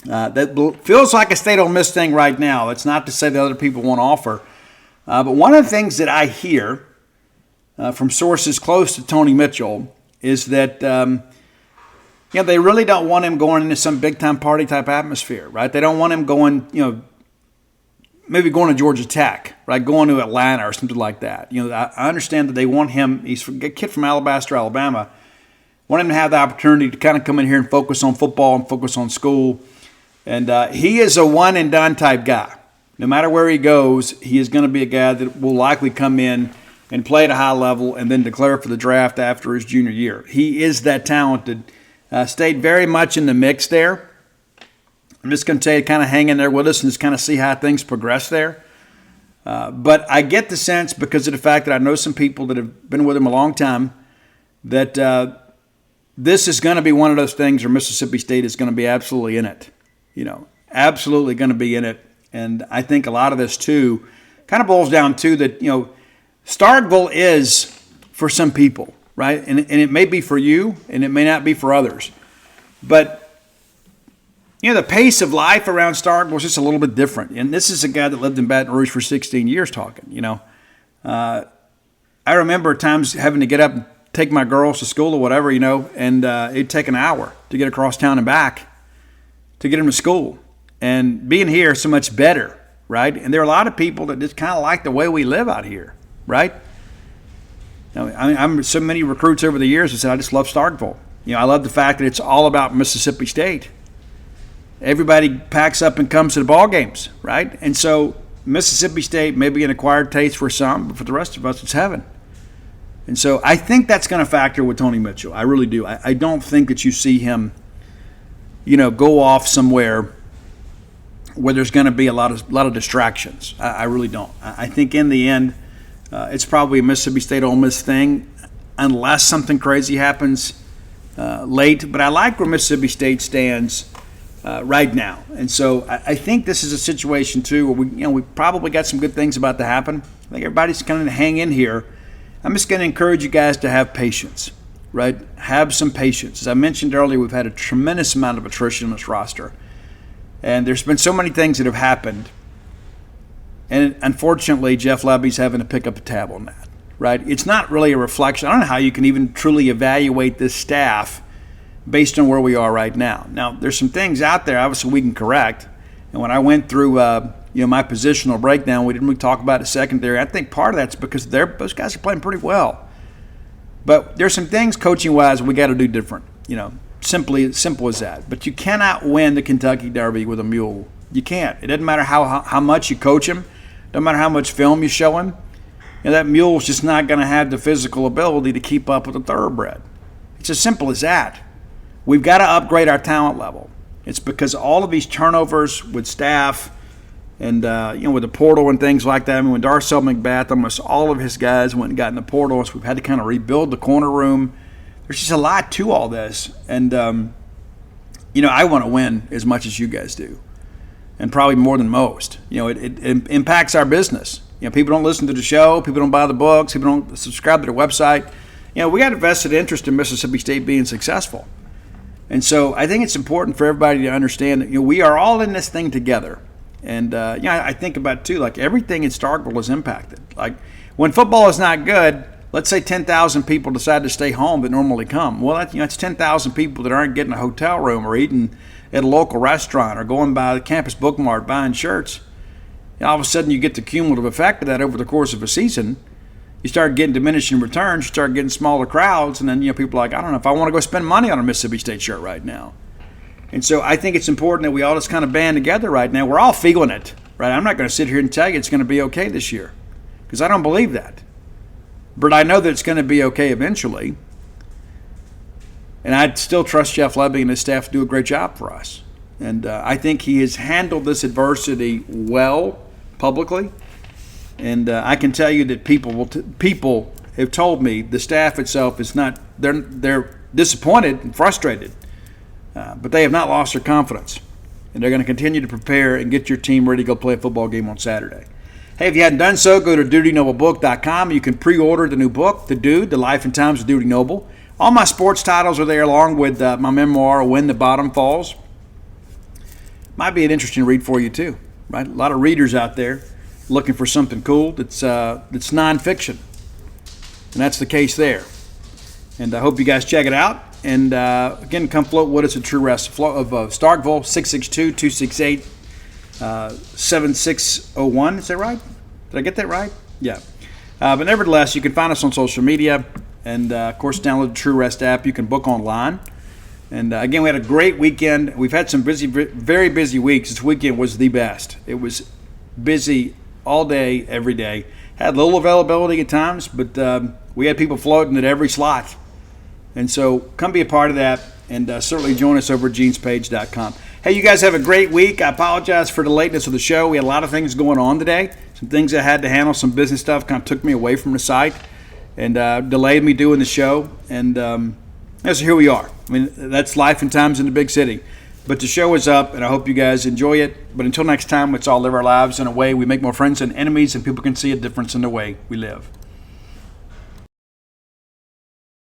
Speaker 1: That feels like a State Ole Miss thing right now. It's not to say that other people won't offer. But one of the things that I hear from sources close to Tony Mitchell is that they really don't want him going into some big-time party type atmosphere, right? They don't want him going, maybe going to Georgia Tech, right? Going to Atlanta or something like that. I understand that they want him. He's a kid from Alabaster, Alabama. Want him to have the opportunity to kind of come in here and focus on football and focus on school. And he is a one-and-done type guy. No matter where he goes, he is going to be a guy that will likely come in and play at a high level and then declare for the draft after his junior year. He is that talented. Stayed very much in the mix there. I'm just going to tell you, kind of hang in there with us and just kind of see how things progress there. But I get the sense, because of the fact that I know some people that have been with him a long time, that this is going to be one of those things where Mississippi State is going to be absolutely in it. Absolutely going to be in it. And I think a lot of this, too, kind of boils down to that, Starkville is for some people, right? And it may be for you, and it may not be for others. But the pace of life around Starkville is just a little bit different. And this is a guy that lived in Baton Rouge for 16 years talking, I remember times having to get up and take my girls to school or whatever, and it'd take an hour to get across town and back to get them to school. And being here is so much better, right? And there are a lot of people that just kind of like the way we live out here, right? I'm so many recruits over the years that said, I just love Starkville. I love the fact that it's all about Mississippi State. Everybody packs up and comes to the ball games, right? And so Mississippi State may be an acquired taste for some, but for the rest of us, it's heaven. And so I think that's going to factor with Tony Mitchell. I really do. I don't think that you see him, go off somewhere where there's going to be a lot of distractions. I really don't. I think in the end, it's probably a Mississippi State Ole Miss thing, unless something crazy happens late. But I like where Mississippi State stands right now. And so I think this is a situation, too, where we probably got some good things about to happen. I think everybody's kind of hang in here. I'm just going to encourage you guys to have patience, right? Have some patience. As I mentioned earlier, we've had a tremendous amount of attrition in this roster. And there's been so many things that have happened. And unfortunately, Jeff Lebby's having to pick up the tab on that, right? It's not really a reflection. I don't know how you can even truly evaluate this staff based on where we are right now. Now, there's some things out there, obviously, we can correct. And when I went through my positional breakdown, we didn't really talk about the secondary. I think part of that's because those guys are playing pretty well. But there's some things coaching-wise we got to do different, simple as that. But you cannot win the Kentucky Derby with a mule. You can't. It doesn't matter how much you coach him. Doesn't matter how much film you show him. That mule's just not going to have the physical ability to keep up with a thoroughbred. It's as simple as that. We've got to upgrade our talent level. It's because all of these turnovers with staff and, with the portal and things like that. I mean, when Darcel McBath, almost all of his guys went and got in the portal, so we've had to kind of rebuild the corner room. There's just a lot to all this. And, I want to win as much as you guys do, and probably more than most. It impacts our business. People don't listen to the show. People don't buy the books. People don't subscribe to the website. We got a vested interest in Mississippi State being successful. And so I think it's important for everybody to understand that we are all in this thing together. And I think about it too, like everything in Starkville is impacted. Like when football is not good, let's say 10,000 people decide to stay home that normally come. Well, that's 10,000 people that aren't getting a hotel room or eating at a local restaurant or going by the campus bookmart buying shirts. And all of a sudden, you get the cumulative effect of that over the course of a season. You start getting diminishing returns, you start getting smaller crowds, and then people are like, I don't know if I want to go spend money on a Mississippi State shirt right now. And so I think it's important that we all just kind of band together right now. We're all feeling it, right? I'm not going to sit here and tell you it's going to be okay this year because I don't believe that. But I know that it's going to be okay eventually. And I still trust Jeff Lebby and his staff to do a great job for us. And I think he has handled this adversity well publicly. And I can tell you that people have told me the staff itself is not, they're disappointed and frustrated. But they have not lost their confidence. And they're going to continue to prepare and get your team ready to go play a football game on Saturday. Hey, if you hadn't done so, go to DutyNobleBook.com. You can pre-order the new book, The Dude, The Life and Times of Duty Noble. All my sports titles are there along with my memoir, When the Bottom Falls. Might be an interesting read for you too, right? A lot of readers out there looking for something cool that's nonfiction. And that's the case there. And I hope you guys check it out. And again, come float with us at True Rest of Starkville, 662-268-7601. Is that right? Did I get that right? Yeah. But nevertheless, you can find us on social media. And, of course, download the True Rest app. You can book online. And, again, we had a great weekend. We've had some very busy weeks. This weekend was the best. It was busy all day, every day. Had little availability at times, but we had people floating at every slot. And so come be a part of that, and certainly join us over at genespage.com. Hey, you guys have a great week. I apologize for the lateness of the show. We had a lot of things going on today. Some things I had to handle, some business stuff kind of took me away from the site and delayed me doing the show. And so here we are. I mean, that's life and times in the big city. But the show is up, and I hope you guys enjoy it. But until next time, let's all live our lives in a way we make more friends than enemies, and people can see a difference in the way we live.